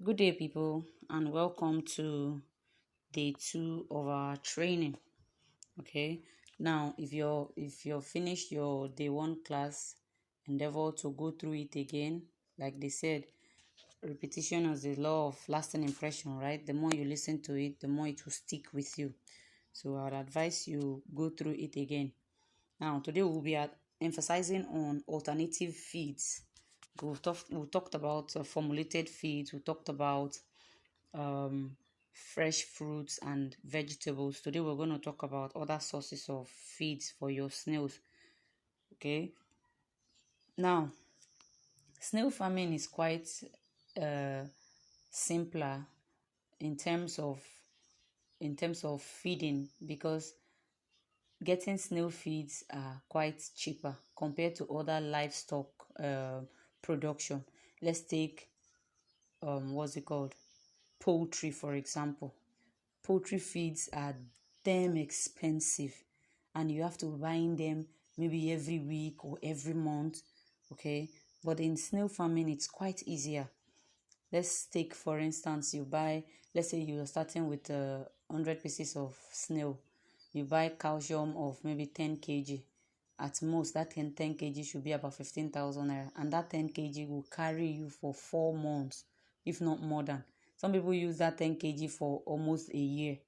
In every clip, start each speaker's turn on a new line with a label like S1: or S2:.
S1: Good day, people, and welcome to day two of our training. Okay, now if you're finished your day one class, endeavor to go through it again. Like they said, repetition is the law of lasting impression, right? The more you listen to it, the more it will stick with you. So I would advise you go through it again. Now, today we'll be emphasizing on alternative feeds. We talked about formulated feeds. We talked about um, fresh fruits and vegetables. Today we're going to talk about other sources of feeds for your snails. Okay. Now, snail farming is quite uh, simpler in terms of feeding because getting snail feeds are quite cheaper compared to other livestock production. Let's take what's it called? Poultry, for example. Poultry feeds are damn expensive and you have to buy them maybe every week or every month. Okay, but in snail farming it's quite easier. Let's take, for instance, let's say you are starting with 100 pieces of snail. You buy calcium of maybe 10 kg. At most, that 10 kg should be about 15,000 naira. And that 10 kg will carry you for 4 months, if not more than. Some people use that 10 kg for almost a year.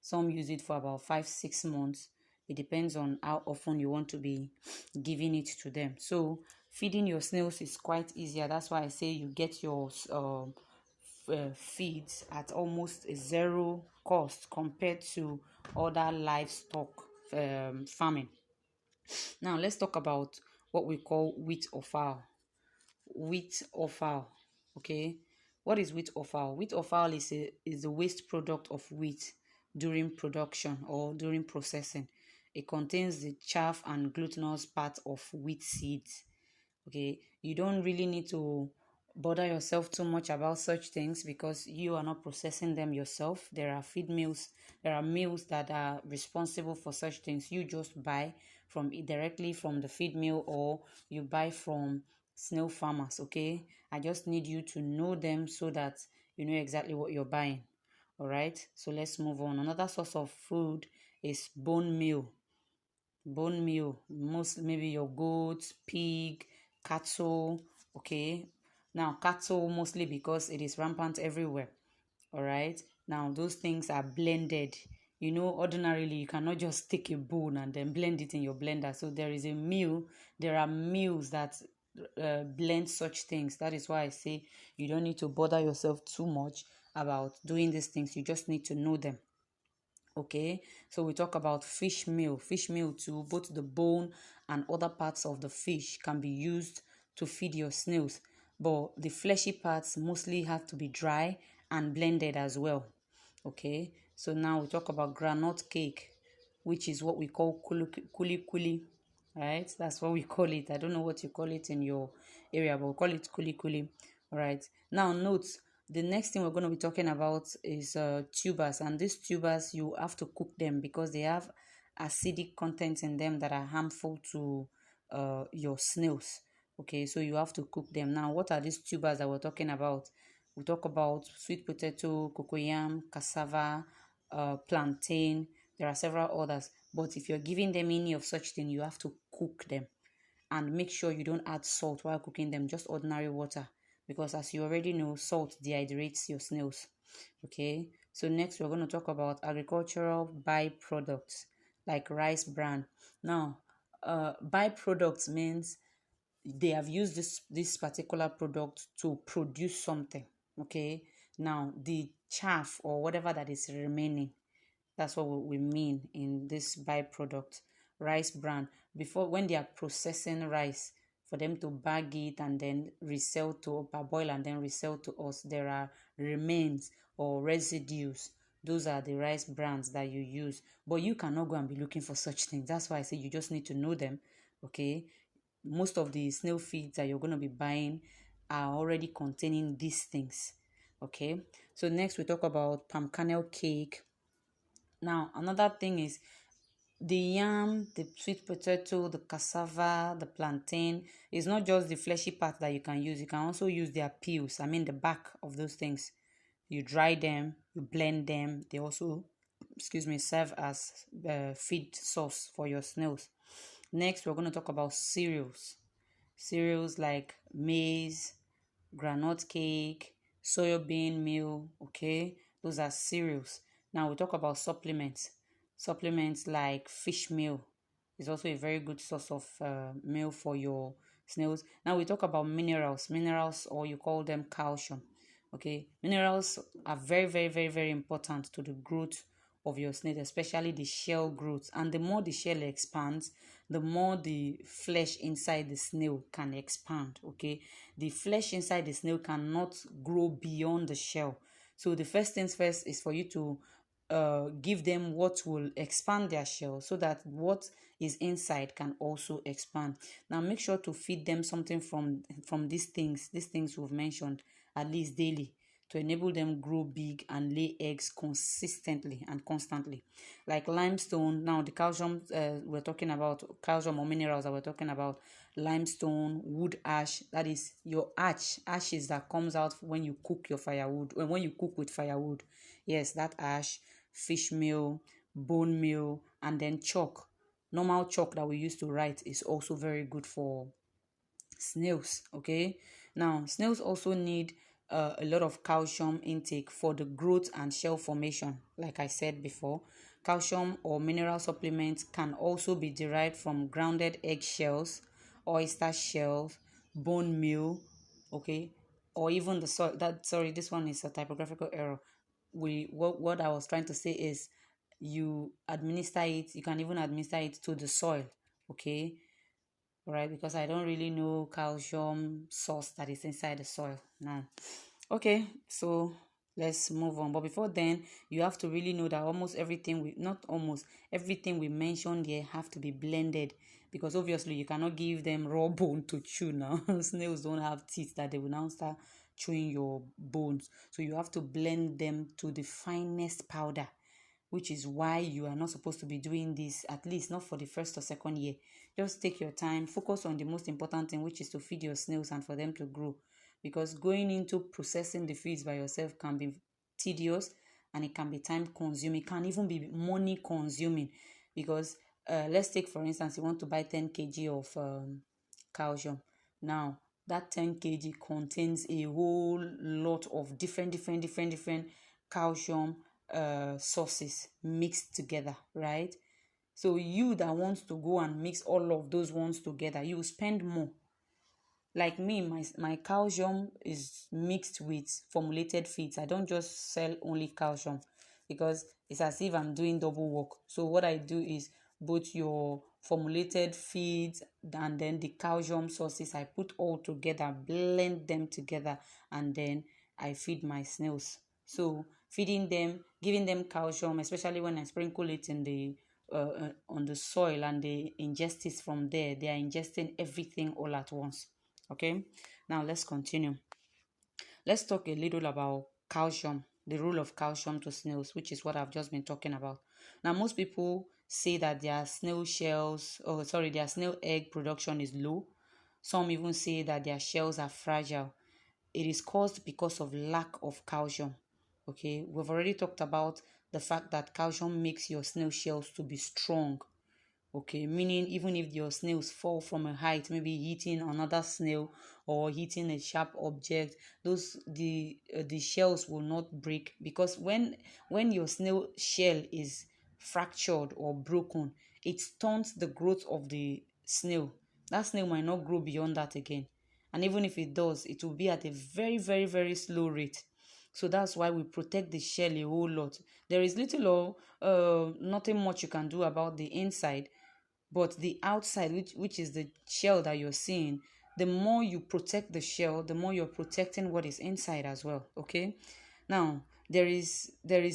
S1: Some use it for about 5, 6 months. It depends on how often you want to be giving it to them. So feeding your snails is quite easier. That's why I say you get your feeds at almost a zero cost compared to other livestock farming. Now let's talk about what we call wheat or fowl. Wheat or fowl. Okay, what is wheat or fowl? Wheat or fowl is the waste product of wheat during production or during processing. It contains the chaff and glutinous part of wheat seeds. Okay, you don't really need to bother yourself too much about such things because you are not processing them yourself. There are feed mills, there are mills that are responsible for such things. You just buy from it directly from the feed mill or you buy from snail farmers. Okay, I just need you to know them so that you know exactly what you're buying. All right, so let's move on. Another source of food is bone meal, most maybe your goat, pig, cattle. Okay, now cattle mostly because it is rampant everywhere. All right, now those things are blended. Ordinarily you cannot just take a bone and then blend it in your blender. So there are mills that blend such things. That is why I say you don't need to bother yourself too much about doing these things. You just need to know them. Okay, so we talk about fish meal. Fish meal too, both the bone and other parts of the fish can be used to feed your snails, but the fleshy parts mostly have to be dry and blended as well. Okay, so now we talk about groundnut cake, which is what we call kuli kuli, right? That's what we call it. I don't know what you call it in your area, but we call it kuli kuli. All right, now note, the next thing we're going to be talking about is tubers, and these tubers you have to cook them because they have acidic contents in them that are harmful to your snails. Okay, so you have to cook them. Now, what are these tubers that we're talking about? We talk about sweet potato, cocoyam, cassava, plantain. There are several others, but if you're giving them any of such thing, you have to cook them and make sure you don't add salt while cooking them, just ordinary water, because as you already know, salt dehydrates your snails. Okay, so next we're going to talk about agricultural byproducts like rice bran. Now, byproducts means they have used this particular product to produce something. Okay, now the chaff or whatever that is remaining, that's what we mean in this byproduct. Rice bran, before, when they are processing rice for them to bag it and then resell to parboil and then resell to us, there are remains or residues. Those are the rice brands that you use, but you cannot go and be looking for such things. That's why I say you just need to know them. Okay, most of the snail feeds that you're going to be buying are already containing these things. Okay, so next we talk about palm kernel cake. Now, another thing is The yam, the sweet potato, the cassava, the plantain, is not just the fleshy part that you can use. You can also use their peels, I mean the back of those things. You dry them, you blend them. They also, excuse me, serve as feed source for your snails. Next, we're going to talk about cereals. Cereals like maize, groundnut cake, soybean meal, okay? Those are cereals. Now we talk about supplements. Supplements like fish meal is also a very good source of meal for your snails. Now we talk about minerals. Minerals, or you call them calcium. Okay, minerals are very, very, very, very important to the growth of your snail, especially the shell growth. And the more the shell expands, the more the flesh inside the snail can expand. Okay, the flesh inside the snail cannot grow beyond the shell. So the first things first is for you to give them what will expand their shell, so that what is inside can also expand. Now make sure to feed them something from these things we've mentioned, at least daily, to enable them grow big and lay eggs consistently and constantly. Like limestone. Now the calcium, we're talking about calcium or minerals that we're talking about: limestone, wood ash, that is your ashes that comes out when you cook your firewood, when you cook with firewood. Yes, that ash, fish meal, bone meal, and then chalk. Normal chalk that we used to write is also very good for snails. Okay, now snails also need a lot of calcium intake for the growth and shell formation. Like I said before, calcium or mineral supplements can also be derived from grounded egg shells, oyster shells, bone meal, okay, or even the soil. That, sorry, this one is a typographical error. What I was trying to say is, you can even administer it to the soil. Okay, right? Because I don't really know calcium source that is inside the soil now. Okay, so let's move on. But before then, you have to really know that almost everything we not almost everything we mentioned here have to be blended, because obviously you cannot give them raw bone to chew now. Snails don't have teeth that they will now start chewing your bones. So you have to blend them to the finest powder, which is why you are not supposed to be doing this, at least not for the first or second year. Just take your time, focus on the most important thing, which is to feed your snails and for them to grow. Because going into processing the feeds by yourself can be tedious, and it can be time consuming. It can even be money consuming, because let's take for instance, you want to buy 10 kg of calcium. Now that 10 kg contains a whole lot of different calcium sources mixed together, right? So you that wants to go and mix all of those ones together, you spend more. Like me, my calcium is mixed with formulated feeds. I don't just sell only calcium, because it's as if I'm doing double work. So what I do is both your formulated feeds and then the calcium sources, I put all together, blend them together, and then I feed my snails. So feeding them, giving them calcium, especially when I sprinkle it in the on the soil and they ingest it from there, they are ingesting everything all at once. Okay, now let's continue. Let's talk a little about calcium, the role of calcium to snails, which is what I've just been talking about. Now, most people say that their snail egg production is low. Some even say that their shells are fragile. It is caused because of lack of calcium. Okay, we've already talked about the fact that calcium makes your snail shells to be strong. Okay, meaning even if your snails fall from a height, maybe hitting another snail or hitting a sharp object, the shells will not break, because when your snail shell is fractured or broken, it stunts the growth of the snail. That snail might not grow beyond that again, and even if it does, it will be at a very, very, very slow rate. So that's why we protect the shell a whole lot. There is little or nothing much you can do about the inside, but the outside, which is the shell that you're seeing, the more you protect the shell, the more you're protecting what is inside as well. Okay, now there is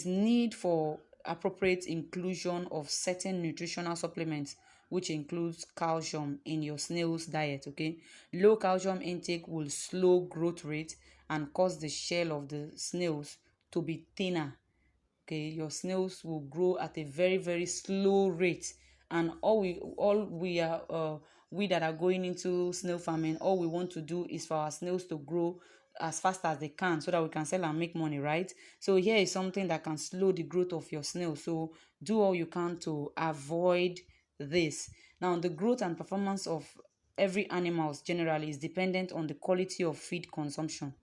S1: need for appropriate inclusion of certain nutritional supplements, which includes calcium in your snail's diet. Okay, low calcium intake will slow growth rate and cause the shell of the snails to be thinner. Okay, your snails will grow at a very, very slow rate, and we that are going into snail farming, all we want to do is for our snails to grow as fast as they can so that we can sell and make money, right? So here is something that can slow the growth of your snail. So do all you can to avoid this. Now, the growth and performance of every animals generally is dependent on the quality of feed consumption.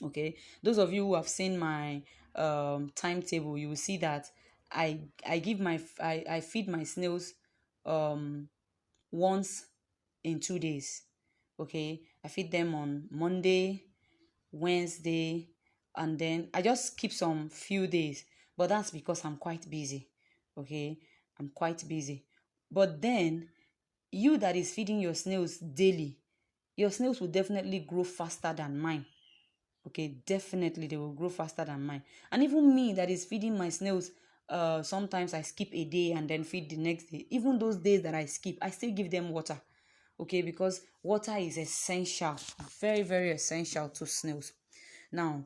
S1: Okay, those of you who have seen my timetable, you will see that I feed my snails um once in 2 days. Okay, I feed them on Monday, Wednesday, and then I just keep some few days, but that's because I'm quite busy. Okay, I'm quite busy. But then, you that is feeding your snails daily, your snails will definitely grow faster than mine. Okay, definitely they will grow faster than mine. And even me that is feeding my snails, sometimes I skip a day and then feed the next day. Even those days that I skip, I still give them water. Okay, because water is essential, very, very essential to snails. Now,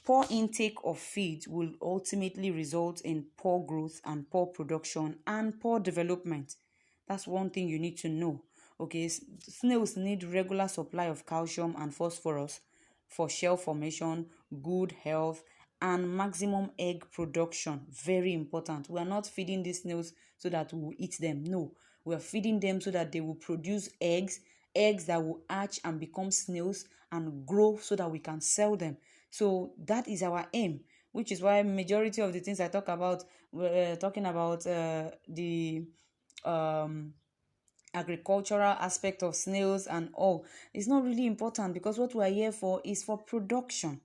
S1: poor intake of feed will ultimately result in poor growth and poor production and poor development. That's one thing you need to know. Okay, snails need regular supply of calcium and phosphorus for shell formation, good health, and maximum egg production. Very important. We are not feeding these snails so that we will eat them. No, we are feeding them so that they will produce eggs, eggs that will hatch and become snails and grow so that we can sell them. So that is our aim, which is why majority of the things I talk about, we're talking about the um agricultural aspect of snails and all, it's not really important, because what we are here for is for production.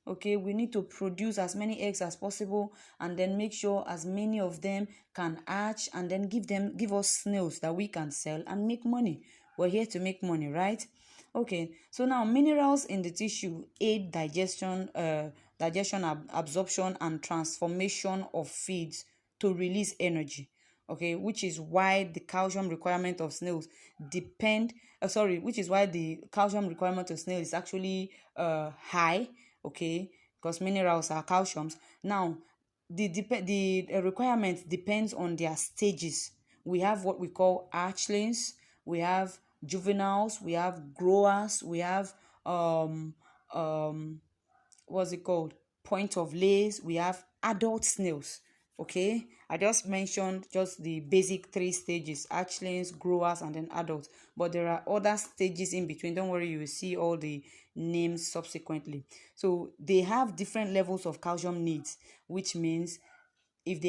S1: Okay, we need to produce as many eggs as possible and then make sure as many of them can hatch and then give us snails that we can sell and make money. We're here to make money, right? Okay, so now minerals in the tissue aid absorption and transformation of feeds to release energy. Okay, which is why the calcium requirement of snails depend which is why the calcium requirement of snail is actually high. Okay, because minerals are calciums. Now, the requirement depends on their stages. We have what we call hatchlings, we have juveniles, we have growers, we have um um what's it called, point of lays, we have adult snails. Okay, I just mentioned just the basic three stages: hatchlings, growers, and then adults, but there are other stages in between. Don't worry, you will see all the names subsequently. So they have different levels of calcium needs, which means if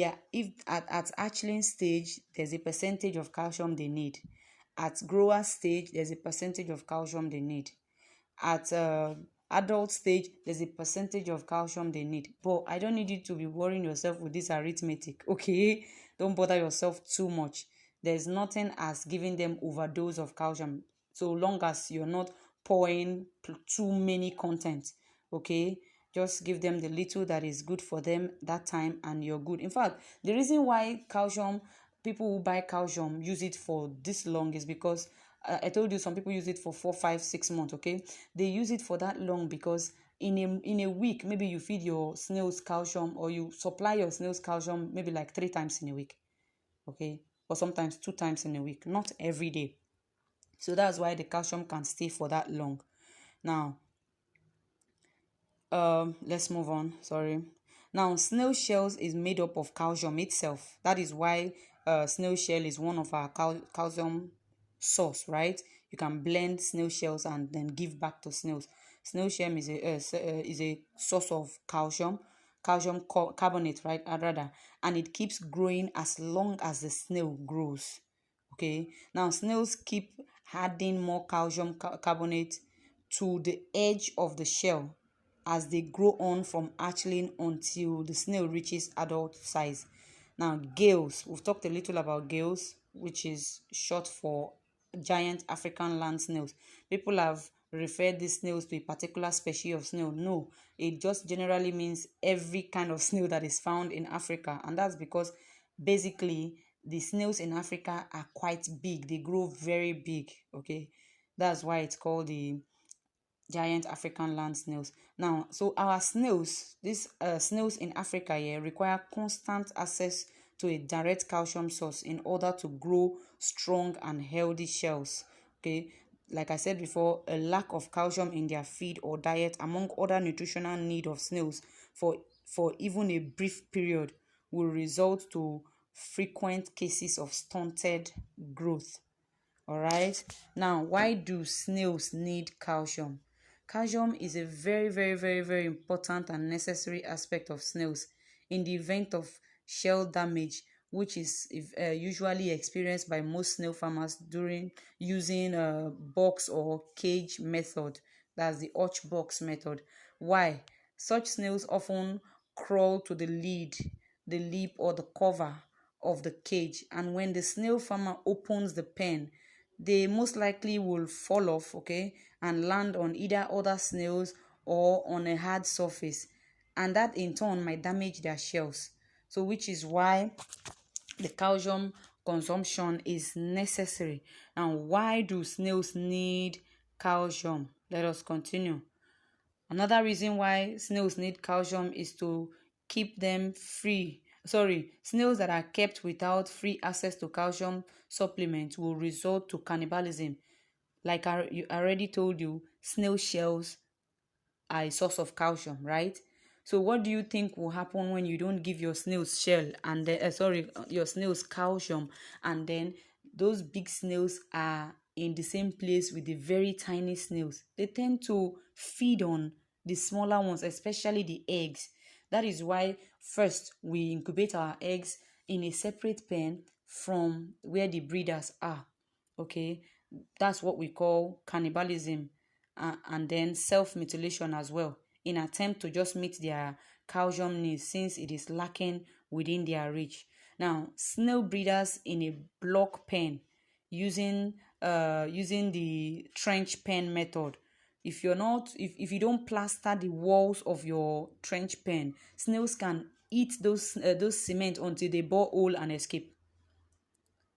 S1: at hatchling stage there's a percentage of calcium they need, at grower stage there's a percentage of calcium they need, at adult stage there's a percentage of calcium they need. But I don't need you to be worrying yourself with this arithmetic. Okay, don't bother yourself too much. There's nothing as giving them overdose of calcium, so long as you're not pouring too many content. Okay, just give them the little that is good for them that time and you're good. In fact, the reason why calcium, people who buy calcium use it for this long is because I told you some people use it for 4, 5, 6 months. Okay, they use it for that long because in a week, maybe you feed your snails calcium, or you supply your snails calcium maybe like 3 times in a week. Okay, or sometimes 2 times in a week, not every day. So that's why the calcium can stay for that long. Now, let's move on. Sorry. Now, snail shells is made up of calcium itself. That is why snail shell is one of our calcium source, right? You can blend snail shells and then give back to snails. Snail shell is a source of carbonate, right? Rather, and it keeps growing as long as the snail grows. Okay. Now, snails keep adding more calcium carbonate to the edge of the shell as they grow on from hatchling until the snail reaches adult size. Now, gales, we've talked a little about gales, which is short for giant African land snails. People have referred these snails to a particular species of snail. No, it just generally means every kind of snail that is found in Africa, and that's because basically the snails in Africa are quite big. They grow very big. Okay, that's why it's called the giant African land snails. Now, so our snails, these snails in Africa here require constant access to a direct calcium source in order to grow strong and healthy shells. Okay, like I said before, a lack of calcium in their feed or diet, among other nutritional need of snails, for even a brief period, will result to frequent cases of stunted growth. All right. Now, why do snails need calcium? Calcium is a very, very, very, very important and necessary aspect of snails in the event of shell damage, which is usually experienced by most snail farmers during using a box or cage method. That's the arch box method. Why? Such snails often crawl to the lid, the lip, or the cover of the cage, and when the snail farmer opens the pen, they most likely will fall off, okay, and land on either other snails or on a hard surface, and that in turn might damage their shells. So which is why the calcium consumption is necessary. And why do snails need calcium? Let us continue. Another reason why snails need calcium is to keep them free. Sorry, snails that are kept without free access to calcium supplements will result to cannibalism. Like I already told you, snail shells are a source of calcium, right? So what do you think will happen when you don't give your snails shell and then your snails calcium, and then those big snails are in the same place with the very tiny snails? They tend to feed on the smaller ones, especially the eggs. That is why first we incubate our eggs in a separate pen from where the breeders are. Okay, that's what we call cannibalism, and then self-mutilation as well, in attempt to just meet their calcium needs since it is lacking within their reach. Now, snail breeders in a block pen using the trench pen method. If you don't plaster the walls of your trench pen, snails can eat those cement until they bore hole and escape.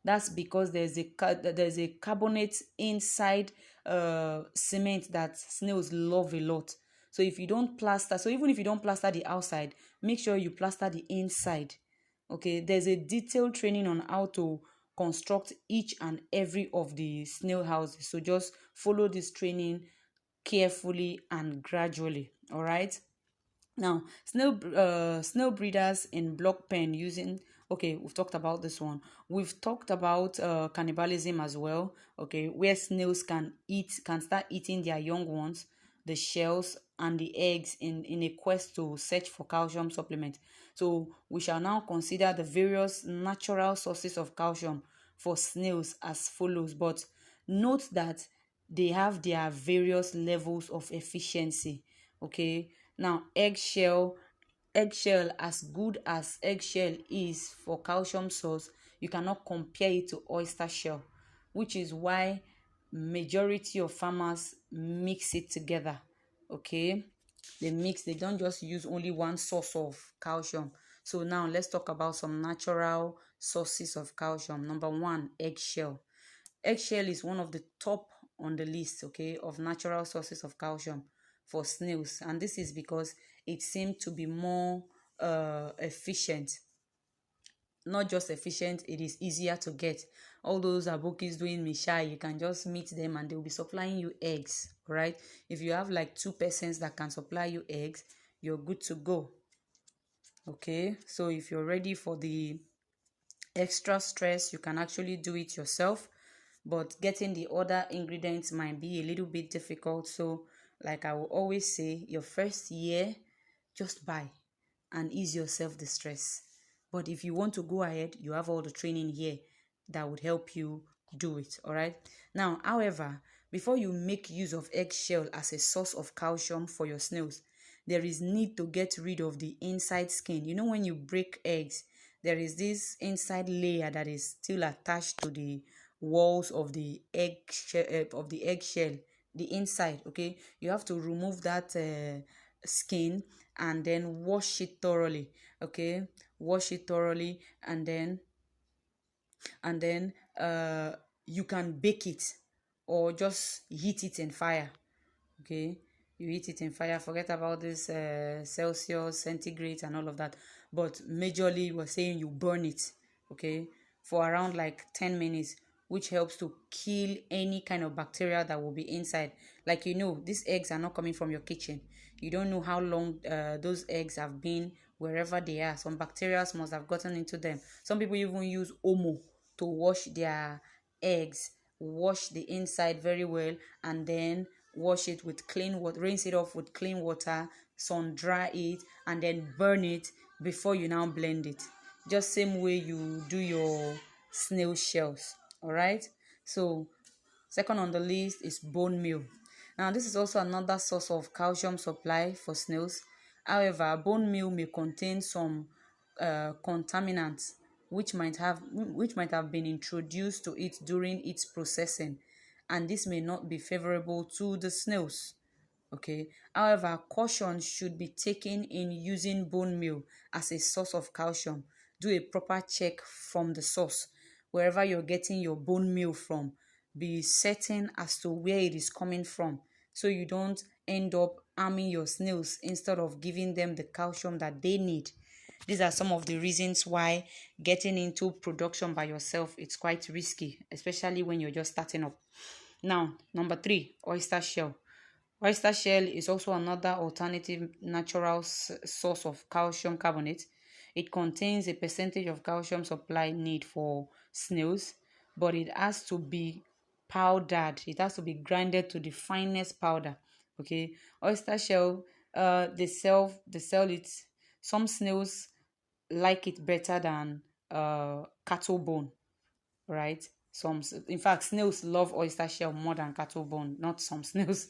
S1: That's because there's a carbonate inside cement that snails love a lot. So if you don't plaster, so even if you don't plaster the outside, make sure you plaster the inside. Okay, there's a detailed training on how to construct each and every of the snail houses. So just follow this training carefully and gradually. All right. Now, snail breeders in block pen using, okay, we've talked about this one. We've talked about cannibalism as well, okay, where snails can start eating their young ones, the shells and the eggs in a quest to search for calcium supplement. So we shall now consider the various natural sources of calcium for snails as follows, but note that they have their various levels of efficiency. Okay, now eggshell, as good as eggshell is for calcium source, you cannot compare it to oyster shell, which is why majority of farmers mix it together. Okay, they don't just use only one source of calcium. So now let's talk about some natural sources of calcium. Number one, eggshell. Eggshell is one of the top on the list, okay, of natural sources of calcium for snails, and this is because it seemed to be more efficient. Not just efficient, it is easier to get. All those abokis doing mishai, you can just meet them and they'll be supplying you eggs, right? If you have like two persons that can supply you eggs, you're good to go. Okay, so if you're ready for the extra stress, you can actually do it yourself, but getting the other ingredients might be a little bit difficult. So like I will always say, your first year, just buy and ease yourself the stress. But if you want to go ahead, you have all the training here that would help you do it. All right. Now, however, before you make use of eggshell as a source of calcium for your snails, there is need to get rid of the inside skin. You know, when you break eggs, there is this inside layer that is still attached to the walls of the eggshell, the inside. Okay, you have to remove that skin and then wash it thoroughly. Okay, wash it thoroughly, and then you can bake it or just heat it in fire. Okay, you eat it in fire, forget about this Celsius, centigrade, and all of that. But majorly, we're saying you burn it, okay, for around like 10 minutes, which helps to kill any kind of bacteria that will be inside. Like, these eggs are not coming from your kitchen. You don't know how long those eggs have been wherever they are. Some bacteria must have gotten into them. Some people even use Omo to wash their eggs, wash the inside very well, and then wash it with clean water, rinse it off with clean water, sun dry it, and then burn it before you now blend it. Just same way you do your snail shells. All right. So second on the list is bone meal. Now, this is also another source of calcium supply for snails. However, bone meal may contain some contaminants which might have been introduced to it during its processing, and this may not be favorable to the snails. Okay. However, caution should be taken in using bone meal as a source of calcium. Do a proper check from the source. Wherever you're getting your bone meal from, be certain as to where it is coming from, so you don't end up harming your snails instead of giving them the calcium that they need. These are some of the reasons why getting into production by yourself it's quite risky, especially when you're just starting up. Now, number 3, oyster shell. Oyster shell is also another alternative natural source of calcium carbonate. It contains a percentage of calcium supply need for snails, but it has to be powdered. It has to be grinded to the finest powder. Okay, oyster shell. They sell it. Some snails like it better than cattle bone, right? In fact, snails love oyster shell more than cattle bone. Not some snails.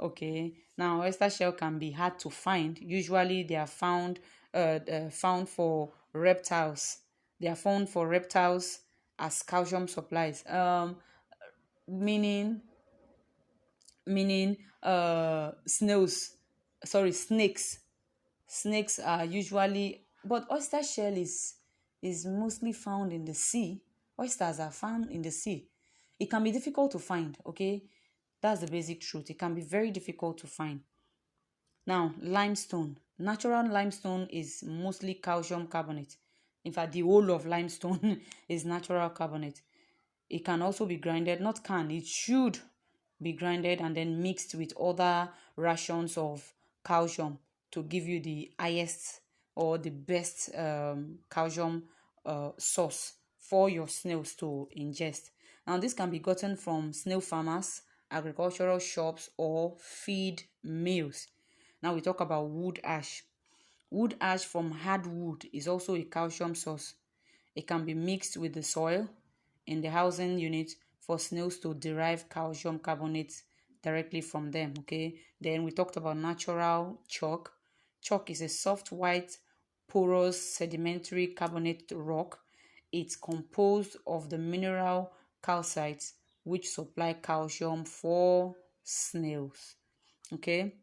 S1: Okay. Now, oyster shell can be hard to find. Usually, they are found for reptiles. They are found for reptiles as calcium supplies. Meaning meaning snails. Sorry, snakes. Snakes are usually, but oyster shell is mostly found in the sea. Oysters are found in the sea. It can be difficult to find. Okay, that's the basic truth. It can be very difficult to find. Now, limestone. Natural limestone is mostly calcium carbonate. In fact, the whole of limestone is natural carbonate. It can also be grinded, not can, it should be grinded and then mixed with other rations of calcium to give you the highest or the best calcium source for your snails to ingest. Now, this can be gotten from snail farmers, agricultural shops, or feed mills. Now, we talk about wood ash. Wood ash from hardwood is also a calcium source. It can be mixed with the soil in the housing unit for snails to derive calcium carbonate directly from them. Okay. Then we talked about natural chalk. Chalk is a soft white porous sedimentary carbonate rock. It's composed of the mineral calcite which supply calcium for snails. Okay.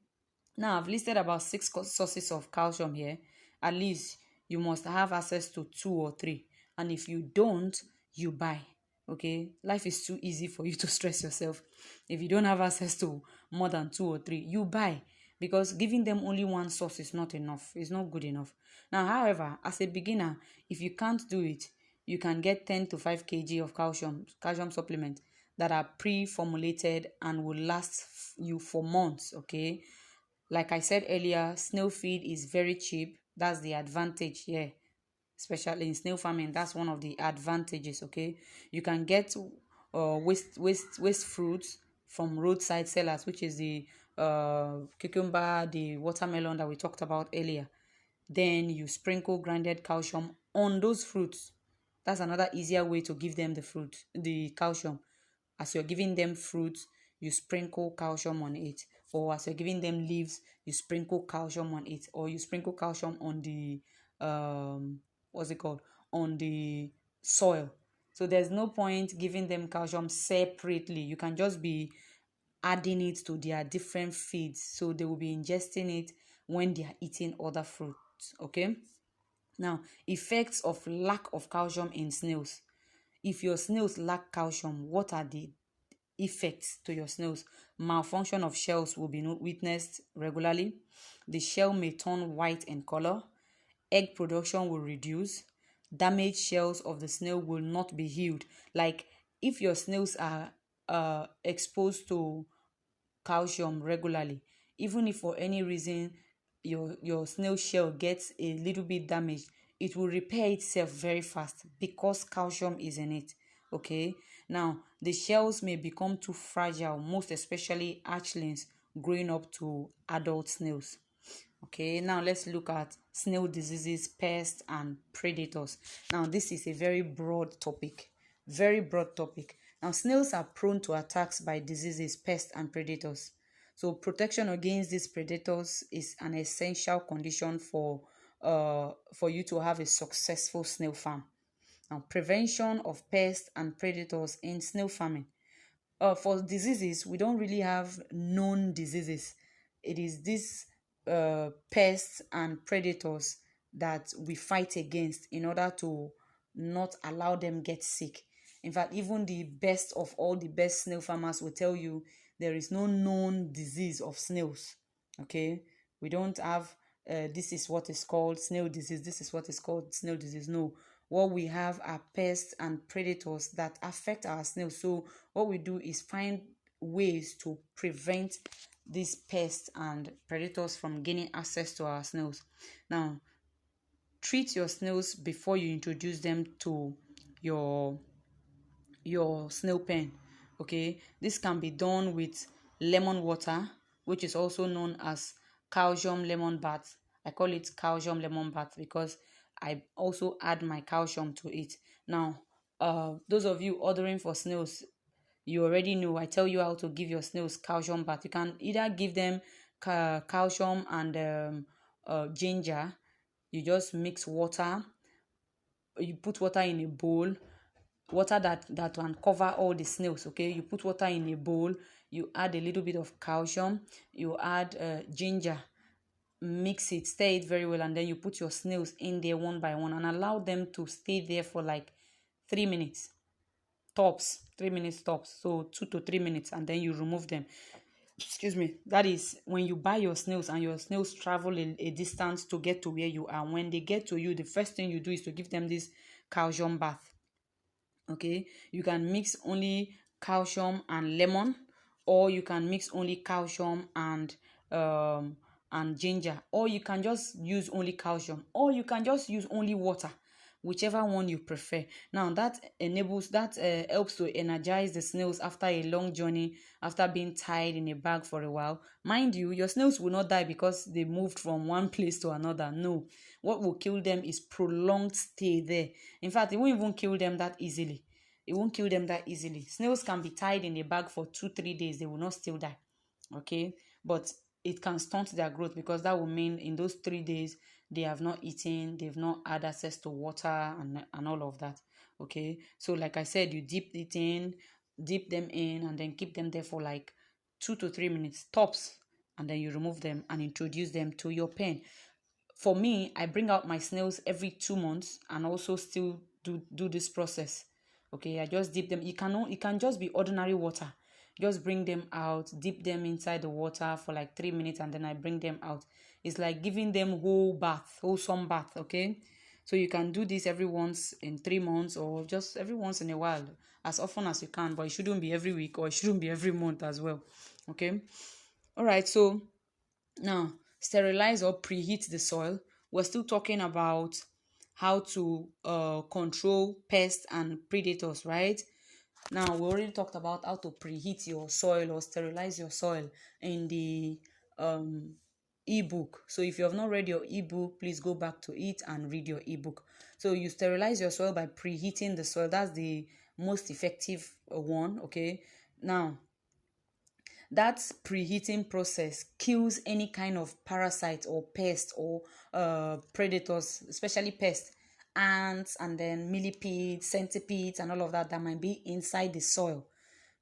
S1: Now, I've listed about 6 sources of calcium here. At least you must have access to 2 or 3. And if you don't, you buy. Okay? Life is too easy for you to stress yourself. If you don't have access to more than 2 or 3, you buy. Because giving them only one source is not enough. It's not good enough. Now, however, as a beginner, if you can't do it, you can get 10 to 5 kg of calcium supplement that are pre-formulated and will last you for months. Okay? Like I said earlier, snail feed is very cheap. That's the advantage here, especially in snail farming. That's one of the advantages. Okay, you can get waste fruits from roadside sellers, which is the cucumber, the watermelon that we talked about earlier. Then you sprinkle grinded calcium on those fruits. That's another easier way to give them the calcium. As you're giving them fruits, you sprinkle calcium on it. Or as you're giving them leaves, you sprinkle calcium on it. Or you sprinkle calcium on the what's it called? On the soil. So there's no point giving them calcium separately. You can just be adding it to their different feeds. So they will be ingesting it when they are eating other fruits. Okay. Now, effects of lack of calcium in snails. If your snails lack calcium, what are the effects to your snails. Malfunction of shells will be witnessed regularly. The shell may turn white in color. Egg production will reduce. Damaged shells of the snail will not be healed. Like if your snails are exposed to calcium regularly, even if for any reason your snail shell gets a little bit damaged, it will repair itself very fast because calcium is in it. Okay, now the shells may become too fragile, most especially hatchlings growing up to adult snails. Okay, now let's look at snail diseases, pests, and predators. Now, this is a very broad topic. Very broad topic. Now, snails are prone to attacks by diseases, pests, and predators. So, protection against these predators is an essential condition for you to have a successful snail farm. Now, prevention of pests and predators in snail farming. For diseases, we don't really have known diseases. It is these pests and predators that we fight against in order to not allow them get sick. In fact, even the best of all the best snail farmers will tell you there is no known disease of snails. Okay, we don't have this is what is called snail disease, this is what is called snail disease. No, what we have are pests and predators that affect our snails. So what we do is find ways to prevent these pests and predators from gaining access to our snails. Now, treat your snails before you introduce them to your snail pen. Okay, this can be done with lemon water, which is also known as calcium lemon bath. I call it calcium lemon bath because I also add my calcium to it. Now, those of you ordering for snails, you already know I tell you how to give your snails calcium bath. You can either give them calcium and ginger. You just mix water, you put water in a bowl, water that can cover all the snails. Okay, you put water in a bowl, you add a little bit of calcium, you add ginger, mix it, stir it very well, and then you put your snails in there one by one and allow them to stay there for like 3 minutes tops. 3 minutes tops, so 2 to 3 minutes, and then you remove them. Excuse me. That is when you buy your snails and your snails travel a distance to get to where you are. When they get to you, the first thing you do is to give them this calcium bath. Okay, you can mix only calcium and lemon, or you can mix only calcium and ginger, or you can just use only calcium, or you can just use only water, whichever one you prefer. Now that enables that helps to energize the snails after a long journey, after being tied in a bag for a while. Mind you, your snails will not die because they moved from one place to another. No, what will kill them is prolonged stay there. In fact, it won't even kill them that easily. It won't kill them that easily. Snails can be tied in a bag for 2 3 days, they will not still die. Okay, but it can stunt their growth because that will mean in those 3 days they have not eaten, they've not had access to water and all of that. Okay, so like I said, you dip them in, and then keep them there for like 2 to 3 minutes tops, and then you remove them and introduce them to your pen. For me, I bring out my snails every 2 months and also still do this process. Okay, I just dip them. It can just be ordinary water. Just bring them out, dip them inside the water for like 3 minutes, and then I bring them out. It's like giving them wholesome bath. Okay, so you can do this every once in 3 months, or just every once in a while, as often as you can. But it shouldn't be every week, or it shouldn't be every month as well. Okay, all right. So now, sterilize or preheat the soil. We're still talking about how to control pests and predators, right? Now, we already talked about how to preheat your soil or sterilize your soil in the um, ebook. So, if you have not read your ebook, please go back to it and read your ebook. So, you sterilize your soil by preheating the soil. That's the most effective one. Okay. Now, that preheating process kills any kind of parasite or pest or predators, especially pests, ants, and then millipedes, centipedes, and all of that might be inside the soil.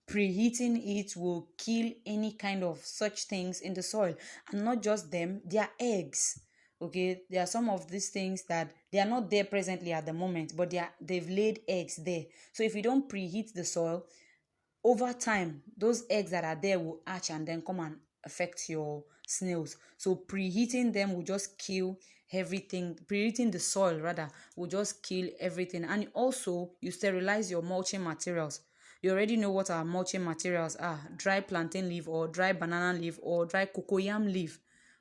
S1: Preheating it will kill any kind of such things in the soil, and not just them, their eggs. Okay, there are some of these things that they are not there presently at the moment, but they've laid eggs there. So if you don't preheat the soil, over time those eggs that are there will hatch and then come and affect your snails. So preheating them will just kill everything. Preheating the soil rather will just kill everything. And also you sterilize your mulching materials. You already know what our mulching materials are: dry plantain leaf or dry banana leaf or dry cocoyam leaf.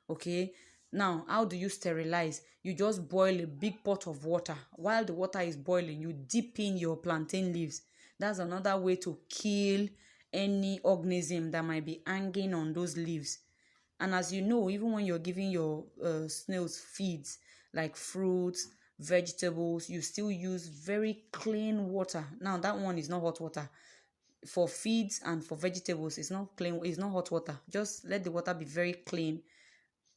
S1: Okay, now how do you sterilize? You just boil a big pot of water. While the water is boiling, you dip in your plantain leaves. That's another way to kill any organism that might be hanging on those leaves. And as you know, even when you're giving your snails feeds like fruits, vegetables, you still use very clean water. Now that one is not hot water. For feeds and for vegetables, it's not clean, it's not hot water. Just let the water be very clean.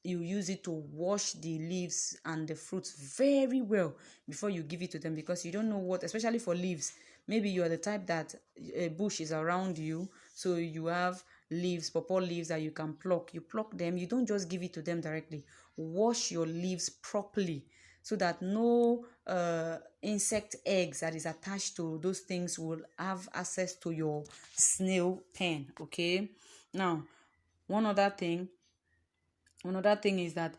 S1: You use it to wash the leaves and the fruits very well before you give it to them, because you don't know what, especially for leaves. Maybe you are the type that a bush is around you, so you have leaves, pawpaw leaves that you can pluck. You pluck them, you don't just give it to them directly. Wash your leaves properly so that no insect eggs that is attached to those things will have access to your snail pen. Okay, now one other thing another thing is that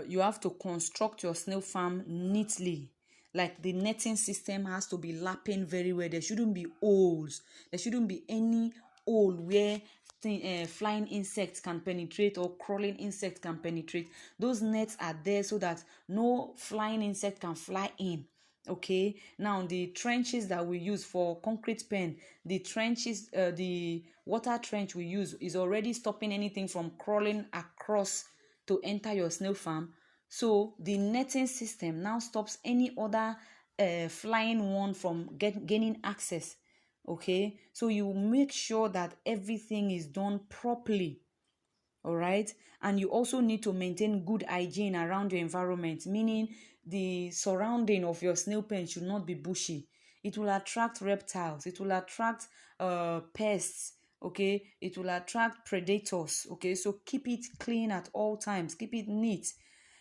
S1: you have to construct your snail farm neatly. Like the netting system has to be lapping very well. There shouldn't be holes. There shouldn't be any hole where flying insects can penetrate or crawling insects can penetrate. Those nets are there so that no flying insect can fly in. Okay, now the trenches that we use for concrete pen, the water trench we use is already stopping anything from crawling across to enter your snail farm. So the netting system now stops any other flying one from gaining access. Okay, so you make sure that everything is done properly. All right, and you also need to maintain good hygiene around your environment, meaning the surrounding of your snail pen should not be bushy. It will attract reptiles, it will attract pests. Okay, it will attract predators. Okay, so keep it clean at all times, keep it neat.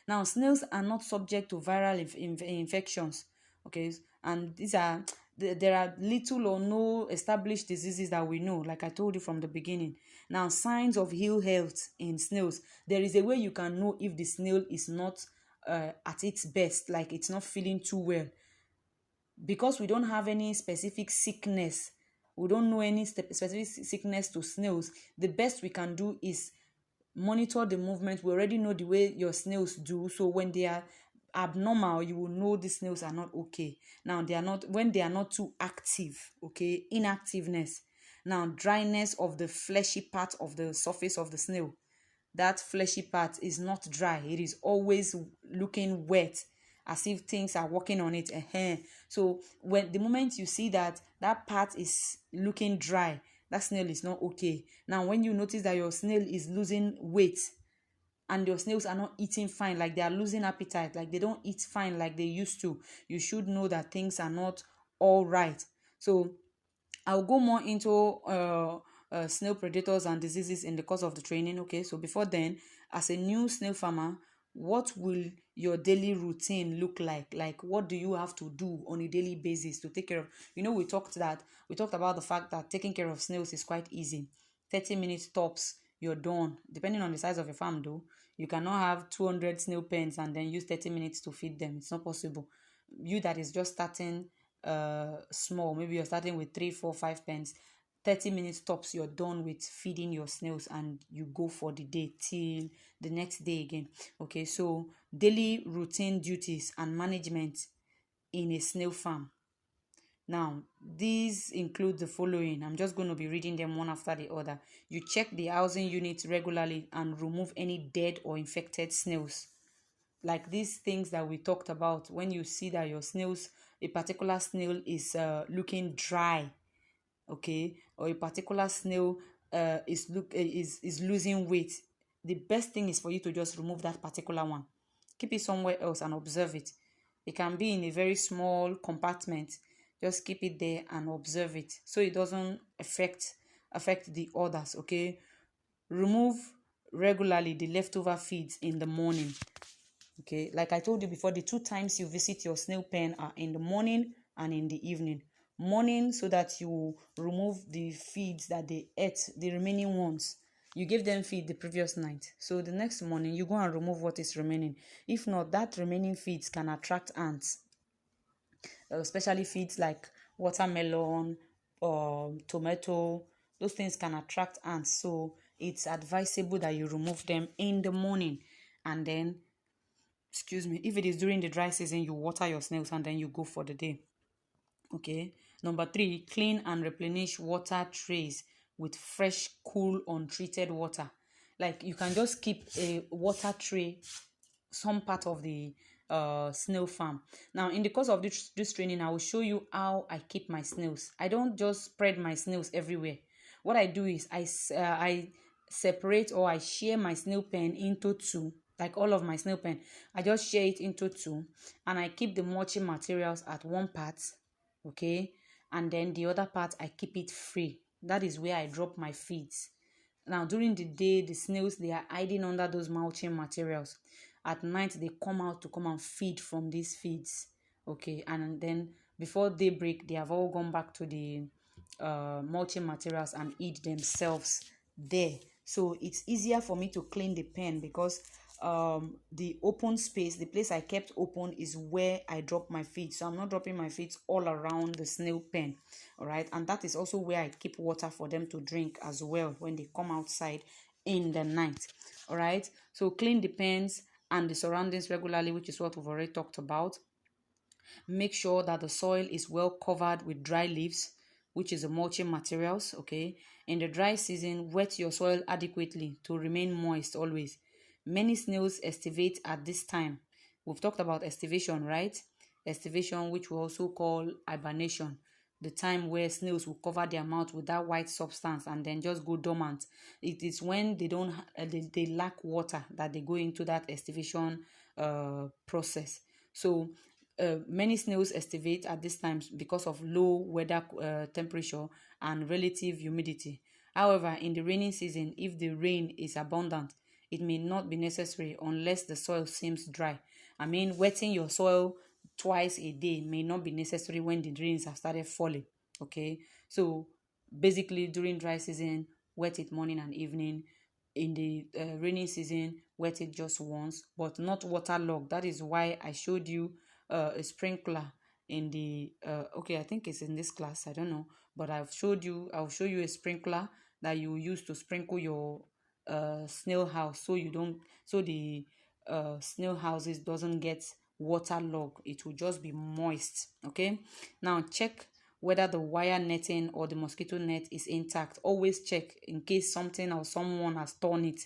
S1: Now snails are not subject to viral infections. Okay, and these are there are little or no established diseases that we know, like I told you from the beginning. Now, signs of ill health in snails. There is a way you can know if the snail is not at its best, like it's not feeling too well. Because we don't have any specific sickness, we don't know any specific sickness to snails, the best we can do is monitor the movement. We already know the way your snails do, so when they are abnormal, you will know the snails are not okay. Now they are not, when they are not too active. Okay, inactiveness. Now dryness of the fleshy part of the surface of the snail. That fleshy part is not dry, it is always looking wet, as if things are working on it. So when the moment you see that that part is looking dry, that snail is not okay. Now when you notice that your snail is losing weight and your snails are not eating fine, like they are losing appetite, like they don't eat fine like they used to, you should know that things are not all right. So I'll go more into snail predators and diseases in the course of the training. Okay, so before then, as a new snail farmer, what will your daily routine look like? Like, what do you have to do on a daily basis to take care of? We talked about the fact that taking care of snails is quite easy. 30 minutes tops, you're done. Depending on the size of your farm, though, you cannot have 200 snail pens and then use 30 minutes to feed them. It's not possible. You that is just starting small, maybe you're starting with 3 4 5 pens, 30 minutes tops, you're done with feeding your snails and you go for the day till the next day again. Okay, so daily routine duties and management in a snail farm. Now these include the following. I'm just going to be reading them one after the other. You check the housing unit regularly and remove any dead or infected snails. Like these things that we talked about, when you see that your snails, a particular snail is looking dry, okay, or a particular snail is losing weight, the best thing is for you to just remove that particular one. Keep it somewhere else and observe it. It can be in a very small compartment. Just keep it there and observe it so it doesn't affect the others. Okay, remove regularly the leftover feeds in the morning. Okay, like I told you before, the two times you visit your snail pen are in the morning and in the evening. Morning, so that you remove the feeds that they ate, the remaining ones. You gave them feed the previous night, so the next morning you go and remove what is remaining. If not, that remaining feeds can attract ants, especially feeds like watermelon or tomato. Those things can attract ants, so it's advisable that you remove them in the morning. And then, excuse me, if it is during the dry season, you water your snails and then you go for the day. Okay. Number three, clean and replenish water trays with fresh, cool, untreated water. Like, you can just keep a water tray some part of the snail farm. Now, in the course of this training, I will show you how I keep my snails. I don't just spread my snails everywhere. What I do is I separate, or I share my snail pen into two. Like all of my snail pen, I just share it into two, and I keep the mulching materials at one part, okay, and then the other part I keep it free. That is where I drop my feeds. Now, during the day, the snails, they are hiding under those mulching materials. At night, they come out to come and feed from these feeds. Okay, and then before daybreak, they have all gone back to the mulching materials and eat themselves there. So it's easier for me to clean the pen, because the open space, the place I kept open, is where I drop my feed. So I'm not dropping my feeds all around the snail pen. All right, and that is also where I keep water for them to drink as well when they come outside in the night. All right, so clean the pens and the surroundings regularly, which is what we've already talked about. Make sure that the soil is well covered with dry leaves, which is the mulching materials. Okay, in the dry season, wet your soil adequately to remain moist always. Many snails estivate at this time. We've talked about estivation, right? Estivation, which we also call hibernation, the time where snails will cover their mouth with that white substance and then just go dormant. It is when they don't they lack water that they go into that estivation process. So many snails estivate at this time because of low weather temperature and relative humidity. However, in the rainy season, if the rain is abundant, it may not be necessary unless the soil seems dry. I mean, wetting your soil twice a day may not be necessary when the rains have started falling. Okay, so basically during dry season, wet it morning and evening. In the rainy season, wet it just once, but not waterlogged. That is why I showed you a sprinkler in the okay, I think it's in this class, I don't know, but I'll show you a sprinkler that you use to sprinkle your snail house, so you don't so the snail houses doesn't get waterlogged. It will just be moist. Okay, now check whether the wire netting or the mosquito net is intact. Always check in case something or someone has torn it.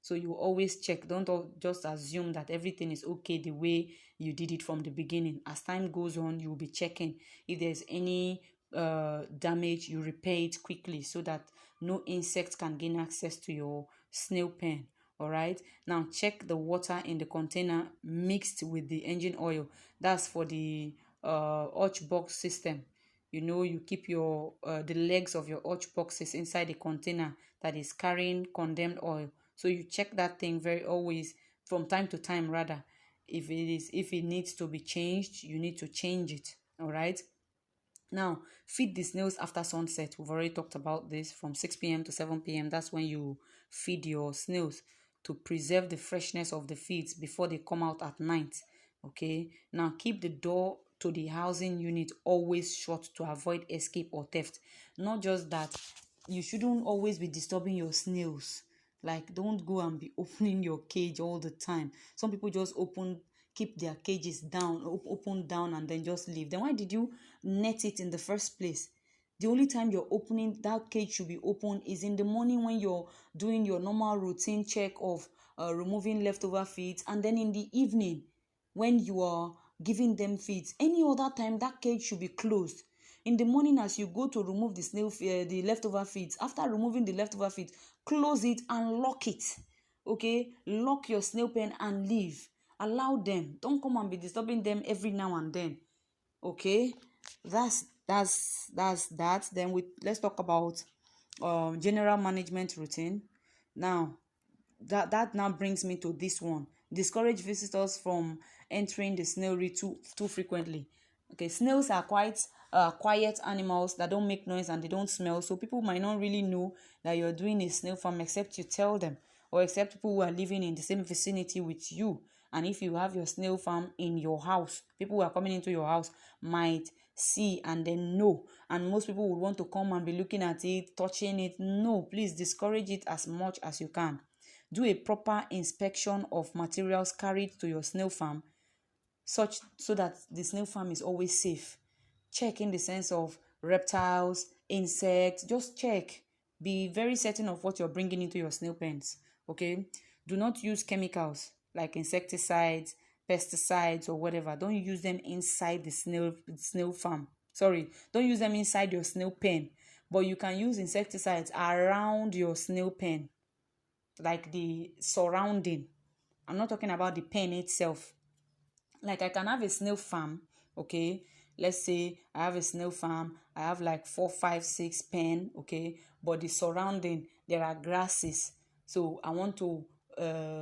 S1: So you always check. Don't just assume that everything is okay the way you did it from the beginning. As time goes on, you will be checking. If there's any damage, you repair it quickly so that no insect can gain access to your snail pen. All right, now check the water in the container mixed with the engine oil. That's for the hutch box system. You know, you keep your the legs of your hutch boxes inside a container that is carrying condemned oil. So you check that thing very always, from time to time rather. If it needs to be changed, you need to change it. All right, now feed the snails after sunset. We've already talked about this, from 6 p.m. to 7 p.m. That's when you feed your snails, to preserve the freshness of the feeds before they come out at night. Okay, now keep the door to the housing unit always shut to avoid escape or theft. Not just that, you shouldn't always be disturbing your snails. Like, don't go and be opening your cage all the time. Some people just keep their cages down, open down, and then just leave. Then why did you net it in the first place? The only time you're opening that cage should be open is in the morning, when you're doing your normal routine check of removing leftover feeds, and then in the evening when you are giving them feeds. Any other time, that cage should be closed. In the morning, as you go to remove the leftover feeds, after removing the leftover feeds, close it and lock it. Okay, lock your snail pen and leave. Allow them. Don't come and be disturbing them every now and then. Okay, that's that. Then let's talk about general management routine. Now, that now brings me to this one: discourage visitors from entering the snailry too frequently. Okay, snails are quite quiet animals that don't make noise and they don't smell. So people might not really know that you're doing a snail farm except you tell them, or except people who are living in the same vicinity with you. And if you have your snail farm in your house, people who are coming into your house might see and then know. And most people would want to come and be looking at it, touching it. No, please discourage it as much as you can. Do a proper inspection of materials carried to your snail farm, such so that the snail farm is always safe. Check in the sense of reptiles, insects, just check. Be very certain of what you're bringing into your snail pens. Okay, do not use chemicals like insecticides, pesticides, or whatever. Don't use them inside the snail farm. Sorry, don't use them inside your snail pen, but you can use insecticides around your snail pen, like the surrounding. I'm not talking about the pen itself. Like I can have a snail farm. Okay, let's say I have a snail farm, I have like 4 5 6 pen. Okay, but the surrounding, there are grasses, so I want to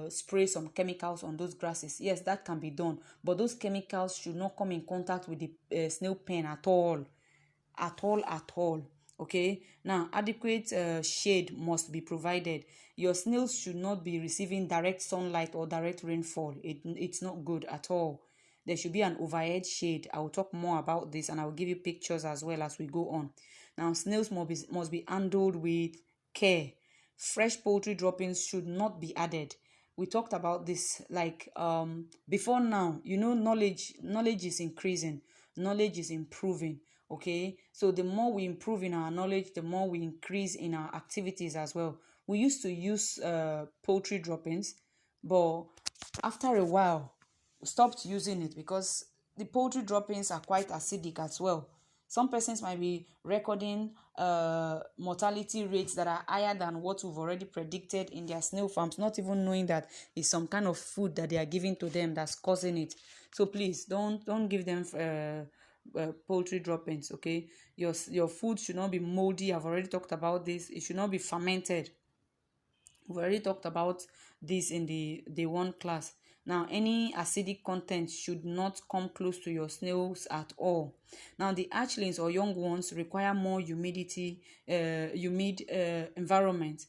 S1: spray some chemicals on those grasses. Yes, that can be done, but those chemicals should not come in contact with the snail pen at all, at all. Okay, now adequate shade must be provided. Your snails should not be receiving direct sunlight or direct rainfall. It's not good at all. There should be an overhead shade. I will talk more about this and I will give you pictures as well as we go on. Now snails must be handled with care. Fresh poultry droppings should not be added. We talked about this like before. Now knowledge is increasing, knowledge is improving. Okay, so the more we improve in our knowledge, the more we increase in our activities as well. We used to use poultry droppings, but after a while we stopped using it because the poultry droppings are quite acidic as well. Some persons might be recording mortality rates that are higher than what we've already predicted in their snail farms, not even knowing that it's some kind of food that they are giving to them that's causing it. So please don't give them poultry droppings. Okay, your food should not be moldy. I've already talked about this. It should not be fermented. We've already talked about this in the day one class. Now, any acidic content should not come close to your snails at all. Now, the hatchlings or young ones require more humid environment,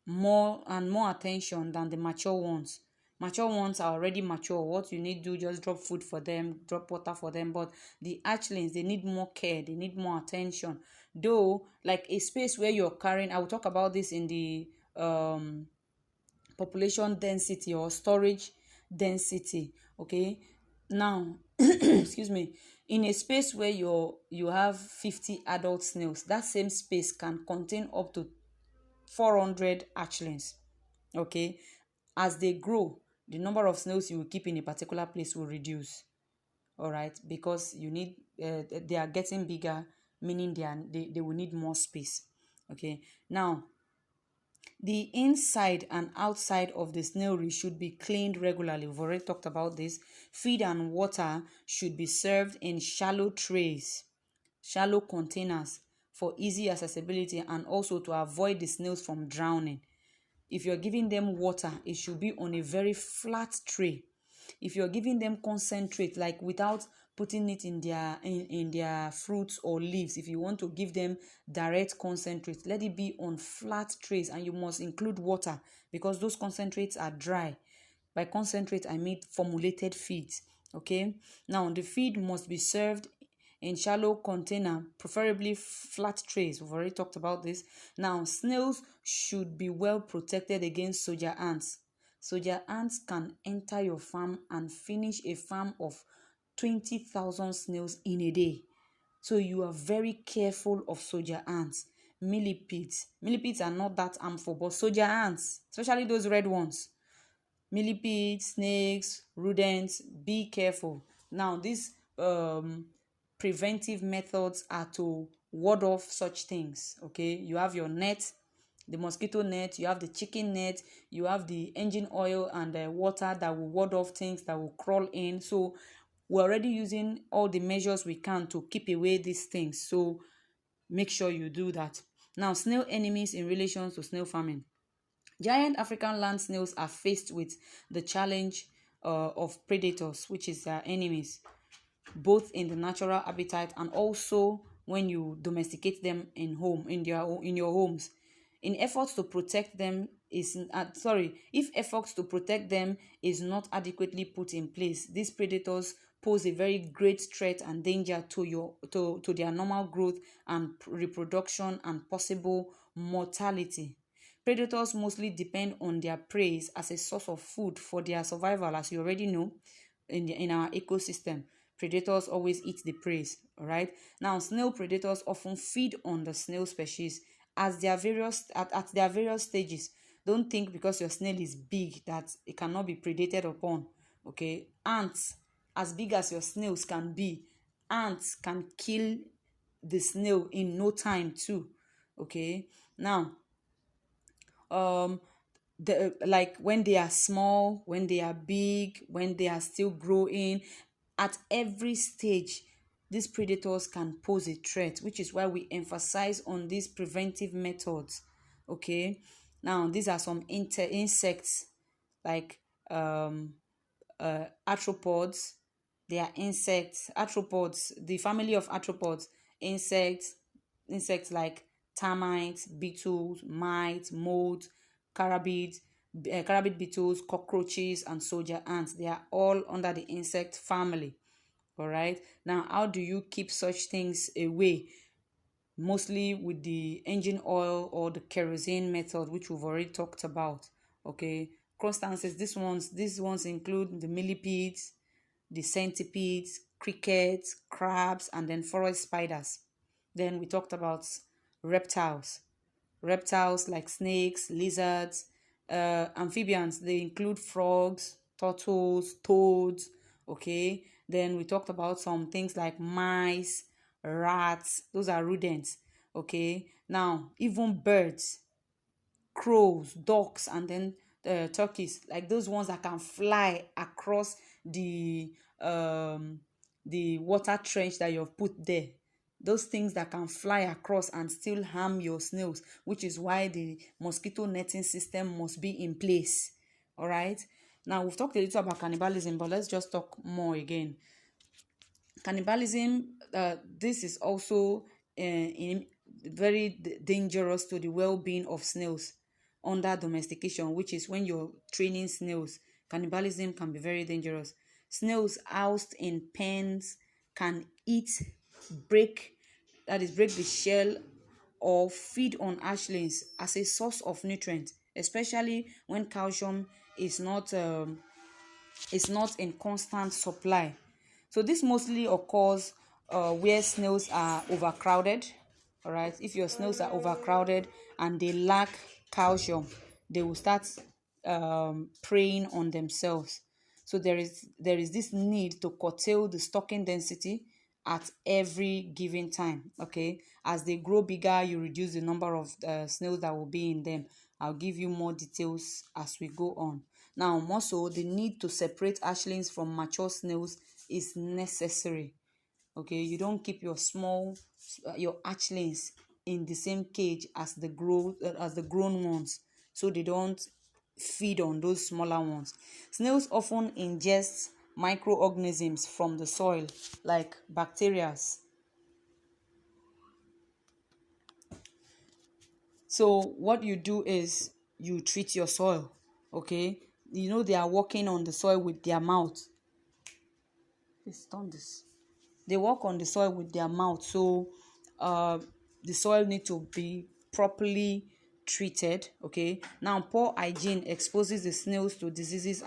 S1: more attention than the mature ones. Mature ones are already mature. What you need to do, just drop food for them, drop water for them. But the hatchlings, they need more care, they need more attention. Though, like a space where you're carrying, I will talk about this in the population density or storage density. Okay, now excuse me, in a space where you have 50 adult snails, that same space can contain up to 400 hatchlings. Okay, as they grow, the number of snails you will keep in a particular place will reduce. All right, because you need they are getting bigger, meaning they will need more space. Okay, now the inside and outside of the snailry should be cleaned regularly. We've already talked about this. Feed and water should be served in shallow trays, shallow containers, for easy accessibility and also to avoid the snails from drowning. If you're giving them water, it should be on a very flat tray. If you're giving them concentrate, like without putting it in their fruits or leaves, if you want to give them direct concentrate, let it be on flat trays, and you must include water because those concentrates are dry. By concentrate, I mean formulated feeds. Okay, now the feed must be served in shallow container, preferably flat trays. We've already talked about this. Now, snails should be well protected against soldier ants. Soldier ants can enter your farm and finish a farm of 20,000 snails in a day. So you are very careful of soldier ants. Millipedes. Millipedes are not that harmful, but soldier ants, especially those red ones, millipedes, snakes, rodents, be careful. Now, these preventive methods are to ward off such things. Okay, you have your net, the mosquito net, you have the chicken net, you have the engine oil and the water that will ward off things that will crawl in. So we're already using all the measures we can to keep away these things. So make sure you do that. Now, snail enemies in relation to snail farming. Giant African land snails are faced with the challenge of predators, which is their enemies. both in the natural habitat and also when you domesticate them in home in your homes. In efforts to protect them is sorry If efforts to protect them is not adequately put in place, these predators pose a very great threat and danger to their normal growth and reproduction and possible mortality. Predators mostly depend on their prey as a source of food for their survival, as you already know. In our ecosystem, predators always eat the prey. All right. Now, snail predators often feed on the snail species at their various stages. Don't think because your snail is big that it cannot be predated upon. Okay, ants, as big as your snails can be, ants can kill the snail in no time too. Okay, now um like when they are small, when they are big, when they are still growing, at every stage these predators can pose a threat, which is why we emphasize on these preventive methods. Okay, now these are some insects like arthropods. They are insects, arthropods, the family of arthropods, insects, like termites, beetles, mites, moths, carabids, carabid beetles, cockroaches, and soldier ants. They are all under the insect family. All right. Now, how do you keep such things away? Mostly with the engine oil or the kerosene method, which we've already talked about. Okay, crustaceans, these ones include the millipedes, the centipedes, crickets, crabs, and then forest spiders. Then we talked about reptiles. Reptiles like snakes, lizards, amphibians, they include frogs, turtles, toads. Okay, then we talked about some things like mice, rats, those are rodents. Okay, now even birds, crows, ducks, and then turkeys, like those ones that can fly across um the water trench that you've put there. Those things that can fly across and still harm your snails, which is why the mosquito netting system must be in place. All right. Now we've talked a little about cannibalism, but let's just talk more again. Cannibalism, this is also very dangerous to the well-being of snails under domestication, which is when you're training snails. Cannibalism can be very dangerous. Snails housed in pens can eat, break, that is, break the shell or feed on hatchlings as a source of nutrient, especially when calcium is not in constant supply. So this mostly occurs where snails are overcrowded. All right, if your snails are overcrowded and they lack calcium, they will start preying on themselves. So there is this need to curtail the stocking density at every given time. Okay, as they grow bigger, you reduce the number of snails that will be in them. I'll give you more details as we go on. Now, more so, the need to separate hatchlings from mature snails is necessary. Okay, you don't keep your hatchlings in the same cage as the grown ones, so they don't feed on those smaller ones. Snails often ingest microorganisms from the soil, like bacteria. So what you do is you treat your soil. Okay, they are walking on the soil with their mouth. Please turn this. They walk on the soil with their mouth, so uh the soil need to be properly treated. Okay, now poor hygiene exposes the snails to diseases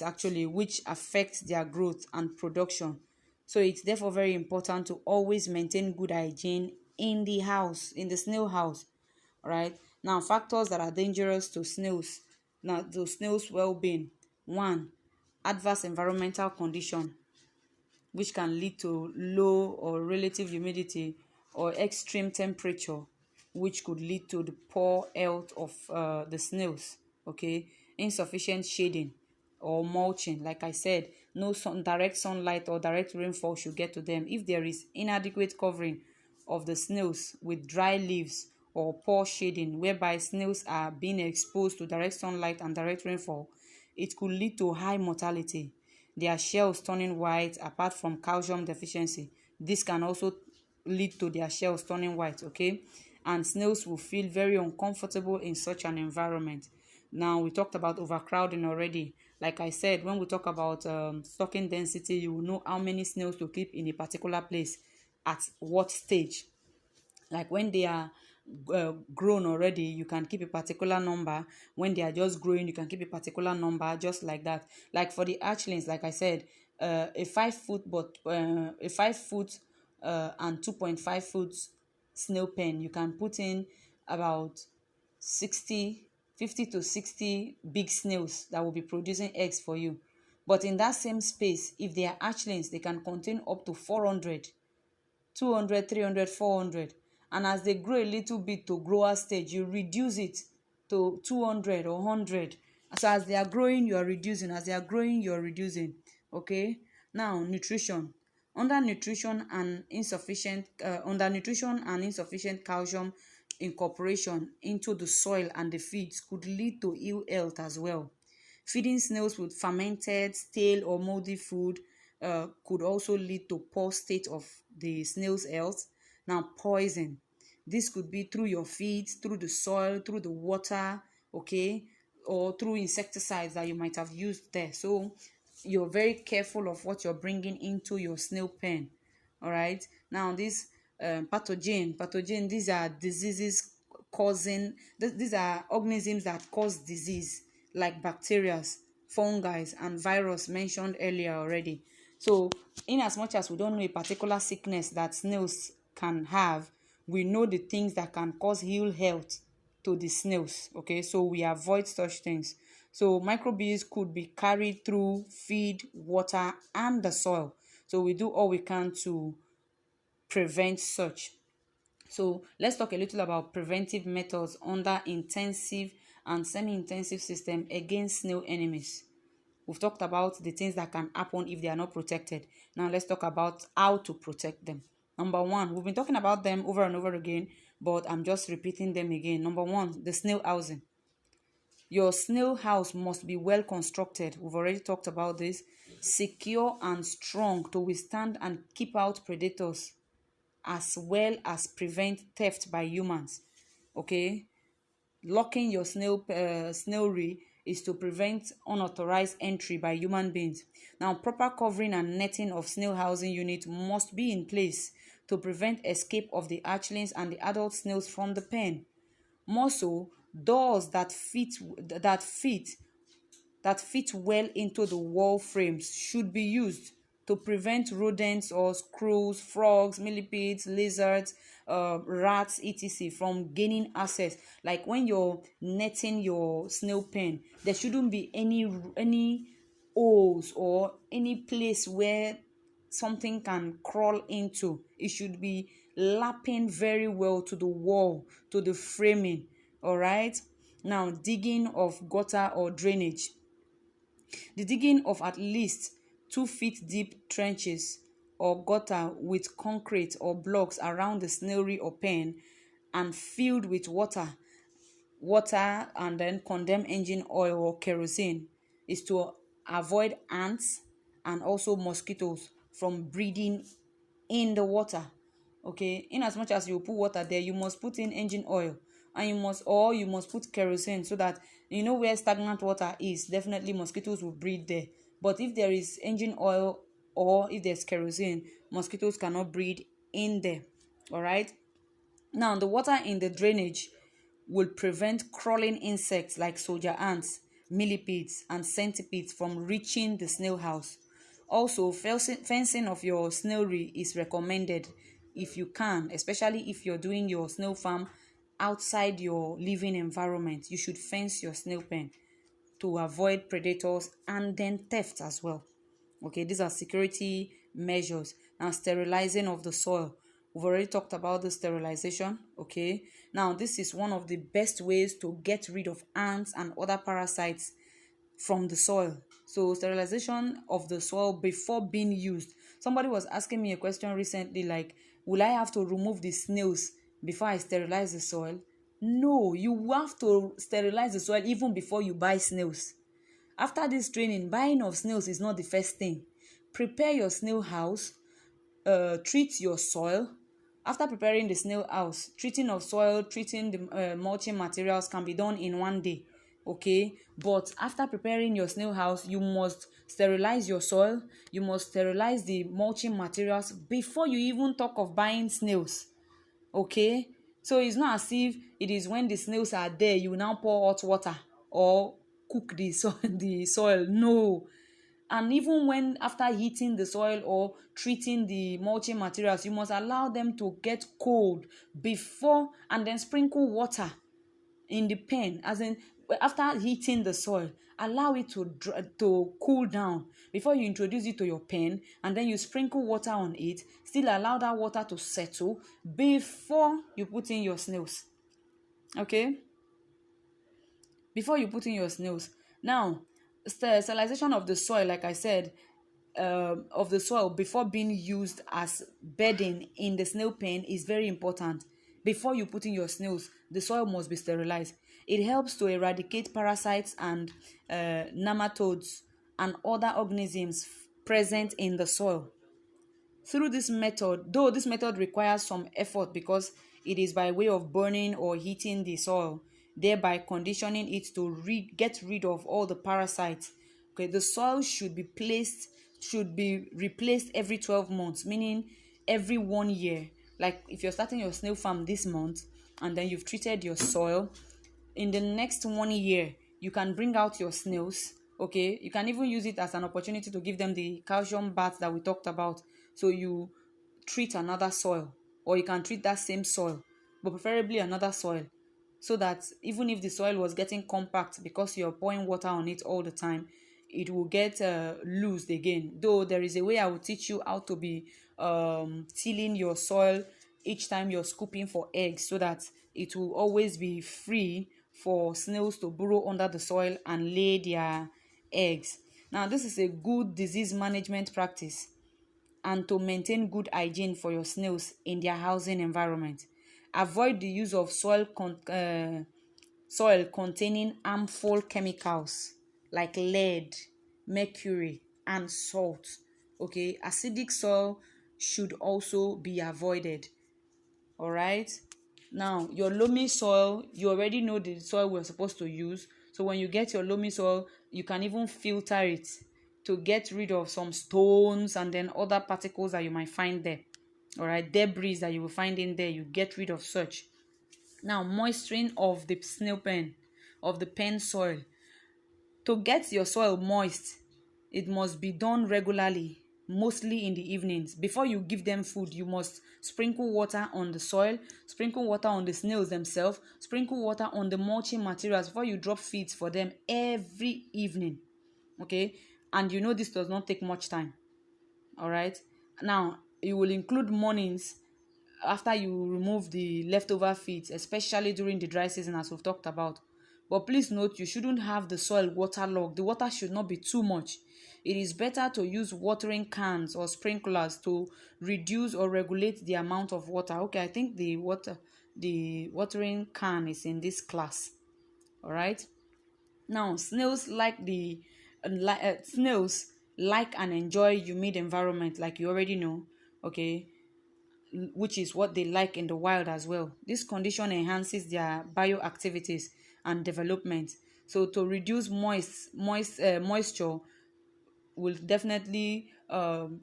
S1: actually, which affect their growth and production. So it's therefore very important to always maintain good hygiene in the snail house. Right, now, factors that are dangerous to snails, well-being. One, adverse environmental condition, which can lead to low or relative humidity or extreme temperature, which could lead to the poor health of the snails. Okay, insufficient shading or mulching, like I said, no direct sunlight or direct rainfall should get to them. If there is inadequate covering of the snails with dry leaves or poor shading, whereby snails are being exposed to direct sunlight and direct rainfall, it could lead to high mortality. their shells turning white apart from calcium deficiency. This can also lead to their shells turning white, okay? And snails will feel very uncomfortable in such an environment. Now, we talked about overcrowding already. Like I said, when we talk about stocking density, you will know how many snails to keep in a particular place at what stage. Like when they are grown already, you can keep a particular number. When they are just growing, you can keep a particular number, just like that. Like for the hatchlings, like I said, a 5 foot but a 5 foot and 2.5 foot snail pen, you can put in about 60, 50 to 60 big snails that will be producing eggs for you. But in that same space, if they are hatchlings, they can contain up to 400, 200, 300, 400. And as they grow a little bit to grower stage, you reduce it to 200 or 100. So as they are growing, you are reducing. As they are growing, you are reducing. Okay? Now, nutrition. Undernutrition and insufficient calcium incorporation into the soil and the feeds could lead to ill health as well. Feeding snails with fermented, stale, or moldy food could also lead to poor state of the snail's health. Now, poison. This could be through your feed, through the soil, through the water, okay, or through insecticides that you might have used there. So you're very careful of what you're bringing into your snail pen. All right. Now, this pathogen, these are diseases these are organisms that cause disease, like bacteria, fungi, and virus mentioned earlier already. So, in as much as we don't know a particular sickness that snails can have, we know the things that can cause ill health to the snails. Okay, so we avoid such things. So microbes could be carried through feed, water, and the soil. So we do all we can to prevent such. So let's talk a little about preventive methods under intensive and semi-intensive system against snail enemies. We've talked about the things that can happen if they are not protected. Now let's talk about how to protect them. Number one, we've been talking about them over and over again, but I'm just repeating them again. Number one, the snail housing. Your snail house must be well constructed. We've already talked about this. Secure and strong to withstand and keep out predators, as well as prevent theft by humans. Okay, locking your snailry is to prevent unauthorized entry by human beings. Now, proper covering and netting of snail housing unit must be in place to prevent escape of the hatchlings and the adult snails from the pen. More so, doors that fit well into the wall frames should be used to prevent rodents or squirrels, frogs, millipedes, lizards, rats, etc. from gaining access. Like when you're netting your snail pen, there shouldn't be any holes or any place where something can crawl into. It should be lapping very well to the wall, to the framing. All right. Now, digging of gutter or drainage. The digging of at least 2 feet deep trenches or gutter with concrete or blocks around the snailery or pen and filled with water and then condemned engine oil or kerosene is to avoid ants and also mosquitoes from breeding in the water. Okay, in as much as you put water there, you must put in engine oil, and you must put kerosene, so that you know where stagnant water is, definitely mosquitoes will breed there. But if there is engine oil or if there's kerosene, mosquitoes cannot breed in there. All right. Now, the water in the drainage will prevent crawling insects like soldier ants, millipedes, and centipedes from reaching the snail house. Also, fencing of your snailry is recommended if you can, especially if you're doing your snail farm outside your living environment. You should fence your snail pen to avoid predators and then theft as well. Okay, these are security measures. Now, sterilizing of the soil. We've already talked about the sterilization. Okay, now this is one of the best ways to get rid of ants and other parasites from the soil. So, sterilization of the soil before being used. Somebody was asking me a question recently, like, will I have to remove the snails before I sterilize the soil? No, you have to sterilize the soil even before you buy snails. After this training, buying of snails is not the first thing. Prepare your snail house, treat your soil. After preparing the snail house, treating of soil, treating the mulching materials can be done in one day. Okay, but after preparing your snail house, you must sterilize your soil, you must sterilize the mulching materials before you even talk of buying snails. Okay, so it's not as if it is when the snails are there you now pour hot water or cook the soil. No. And even when after heating the soil or treating the mulching materials, you must allow them to get cold before, and then sprinkle water in the pen, as in after heating the soil, allow it to cool down before you introduce it to your pen, and then you sprinkle water on it, still allow that water to settle before you put in your snails. Okay, before you put in your snails. Now, sterilization of the soil, like I said, of the soil before being used as bedding in the snail pen is very important. Before you put in your snails, the soil must be sterilized. It helps to eradicate parasites and nematodes and other organisms present in the soil. Through this method, though this method requires some effort because it is by way of burning or heating the soil, thereby conditioning it to get rid of all the parasites. Okay, the soil should be replaced every 12 months, meaning every 1 year. Like if you're starting your snail farm this month and then you've treated your soil, in the next 1 year you can bring out your snails. Okay, you can even use it as an opportunity to give them the calcium bath that we talked about. So you treat another soil, or you can treat that same soil, but preferably another soil, so that even if the soil was getting compact because you're pouring water on it all the time, it will get loosed again. Though there is a way I will teach you how to be tilling your soil each time you're scooping for eggs, so that it will always be free for snails to burrow under the soil and lay their eggs. Now, this is a good disease management practice and to maintain good hygiene for your snails in their housing environment. Avoid the use of soil containing harmful chemicals like lead, mercury, and salt. Okay, acidic soil should also be avoided. All right. Now, your loamy soil, you already know the soil we're supposed to use. So when you get your loamy soil, you can even filter it to get rid of some stones and then other particles that you might find there. All right, debris that you will find in there, you get rid of such. Now, moisturing of the snail pen, of the pen soil. To get your soil moist, it must be done regularly, mostly in the evenings. Before you give them food, you must sprinkle water on the soil, sprinkle water on the snails themselves, sprinkle water on the mulching materials before you drop feeds for them every evening. Okay, and you know this does not take much time. All right, now you will include mornings after you remove the leftover feeds, especially during the dry season, as we've talked about. But please note, you shouldn't have the soil waterlogged. The water should not be too much. It is better to use watering cans or sprinklers to reduce or regulate the amount of water. Okay, I think the watering can is in this class. All right. Now, snails like and enjoy humid environment, like you already know. Okay, which is what they like in the wild as well. This condition enhances their bioactivities and development. So to reduce moisture will definitely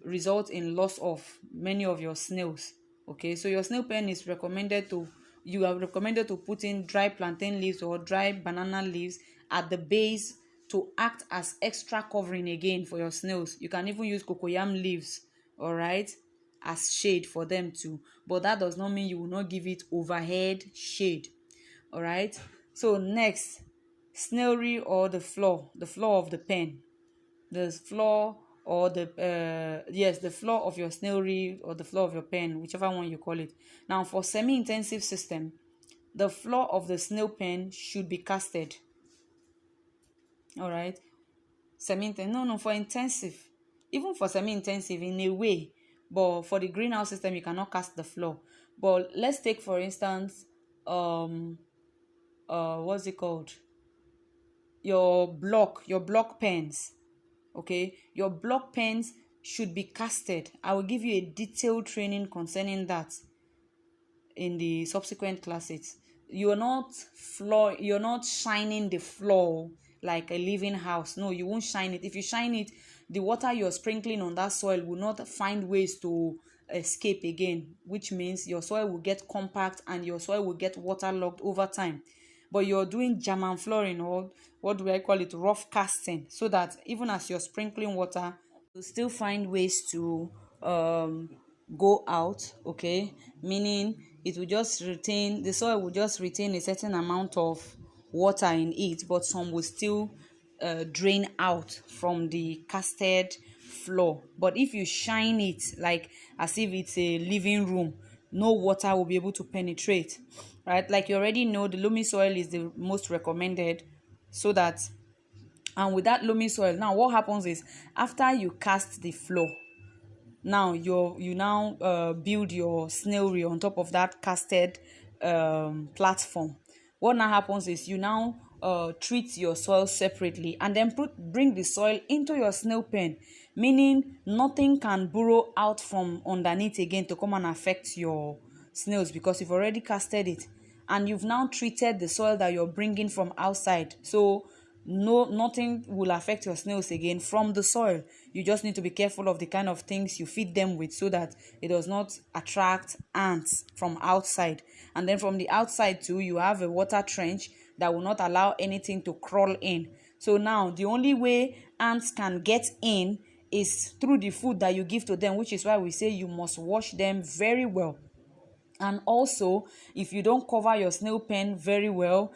S1: result in loss of many of your snails. Okay, so your snail pen is recommended to you are recommended to put in dry plantain leaves or dry banana leaves at the base to act as extra covering again for your snails. You can even use cocoyam leaves, all right, as shade for them too, but that does not mean you will not give it overhead shade. All right, so next, snailry or the floor of the pen, the floor or the floor of your snailry or the floor of your pen, whichever one you call it. Now, for semi-intensive system, the floor of the snail pen should be casted. All right, no, for intensive, even for semi-intensive in a way, but for the greenhouse system you cannot cast the floor. But let's take for instance what's it called, your block pens. Okay, your block pens should be casted. I will give you a detailed training concerning that in the subsequent classes. You're not shining the floor like a living house. No, you won't shine it. If you shine it, the water you're sprinkling on that soil will not find ways to escape again, which means your soil will get compact and your soil will get waterlogged over time. But you're doing German flooring, or what do I call it, rough casting, so that even as you're sprinkling water, you still find ways to um go out. Okay, meaning it will just retain, the soil will just retain a certain amount of water in it, but some will still drain out from the casted floor. But if you shine it like as if it's a living room, no water will be able to penetrate, right? Like you already know, the loamy soil is the most recommended, so that, and with that loamy soil, now what happens is, after you cast the floor, now you now build your snailry on top of that casted platform. What now happens is, you now treat your soil separately, and then bring the soil into your snail pen, meaning nothing can burrow out from underneath again to come and affect your snails, because you've already casted it, and you've now treated the soil that you're bringing from outside. So nothing will affect your snails again from the soil. You just need to be careful of the kind of things you feed them with, so that it does not attract ants from outside. And then from the outside too, you have a water trench that will not allow anything to crawl in. So now the only way ants can get in is through the food that you give to them, which is why we say you must wash them very well. And also, if you don't cover your snail pen very well,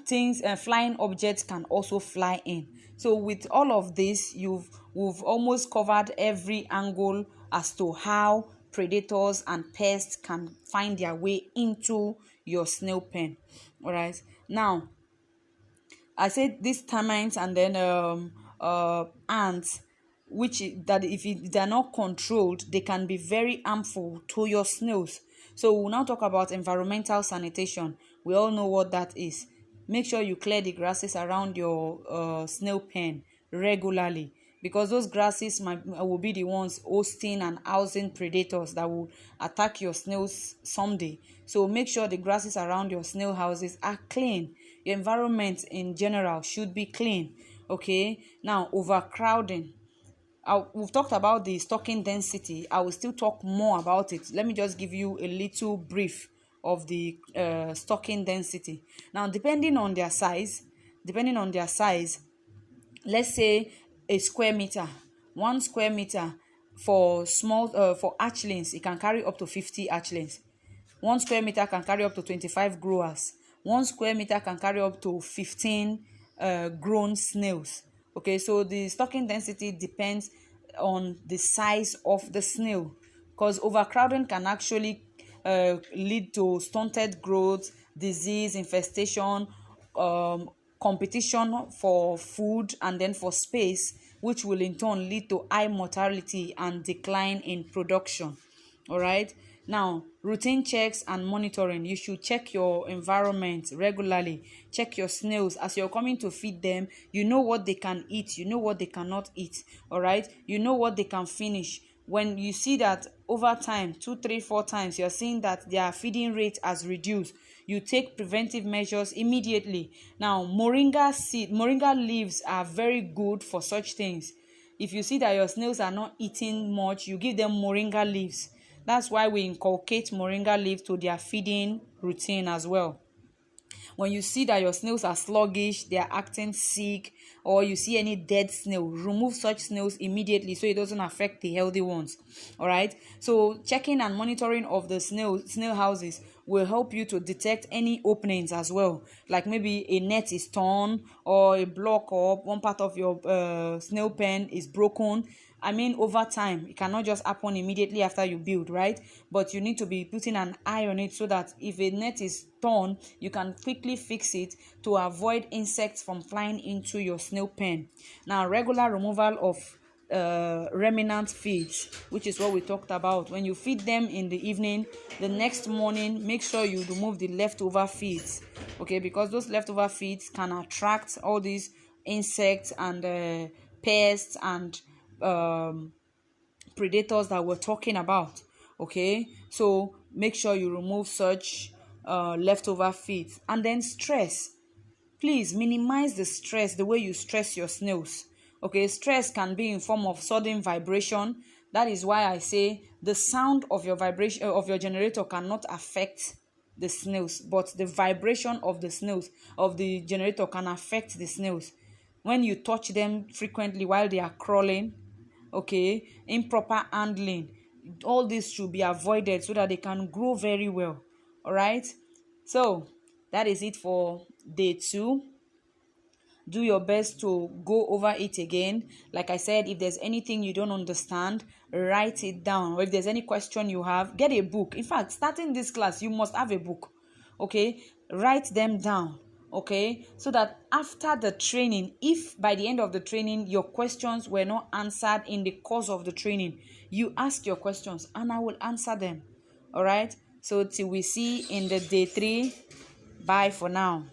S1: things and flying objects can also fly in. So with all of this, we've almost covered every angle as to how predators and pests can find their way into your snail pen. All right, now I said these termites and then ants, that if they're not controlled, they can be very harmful to your snails. So we'll now talk about environmental sanitation. We all know what that is. Make sure you clear the grasses around your snail pen regularly, because those grasses will be the ones hosting and housing predators that will attack your snails someday. So make sure the grasses around your snail houses are clean. Your environment in general should be clean. Okay, now overcrowding. We've talked about the stocking density. I will still talk more about it. Let me just give you a little brief of the stocking density. Now, depending on their size, let's say a square meter, 1 square meter for for hatchlings, it can carry up to 50 hatchlings. 1 square meter can carry up to 25 growers. 1 square meter can carry up to 15 grown snails. Okay, so the stocking density depends on the size of the snail, because overcrowding can actually lead to stunted growth, disease, infestation, competition for food and then for space, which will in turn lead to high mortality and decline in production. All right, now routine checks and monitoring. You should check your environment regularly. Check your snails as you're coming to feed them. You know what they can eat, you know what they cannot eat. All right, you know what they can finish. When you see that over time, 2 3 4 times, you're seeing that their feeding rate has reduced, you take preventive measures immediately. Now moringa leaves are very good for such things. If you see that your snails are not eating much, you give them moringa leaves. That's why we inculcate moringa leaves to their feeding routine as well. When you see that your snails are sluggish, they are acting sick, or you see any dead snail, remove such snails immediately so it doesn't affect the healthy ones. All right, so checking and monitoring of the snail houses will help you to detect any openings as well, like maybe a net is torn, or a block, or one part of your snail pen is broken. I mean, over time, it cannot just happen immediately after you build, right? But you need to be putting an eye on it so that if a net is torn, you can quickly fix it to avoid insects from flying into your snail pen. Now, regular removal of remnant feeds, which is what we talked about. When you feed them in the evening, the next morning, make sure you remove the leftover feeds, okay? Because those leftover feeds can attract all these insects and pests and predators that we're talking about. Okay, so make sure you remove such leftover feeds. And then stress, please minimize the stress, the way you stress your snails. Okay, stress can be in form of sudden vibration. That is why I say the sound of your vibration of your generator cannot affect the snails, but the vibration of the snails of the generator can affect the snails. When you touch them frequently while they are crawling, okay, improper handling, all this should be avoided so that they can grow very well. All right, so that is it for day 2. Do your best to go over it again. Like I said, if there's anything you don't understand, write it down. Or if there's any question you have, get a book. In fact, starting this class, you must have a book. Okay, write them down. Okay, so that after the training, if by the end of the training your questions were not answered in the course of the training, you ask your questions and I will answer them. All right, so till we see in the day 3, bye for now.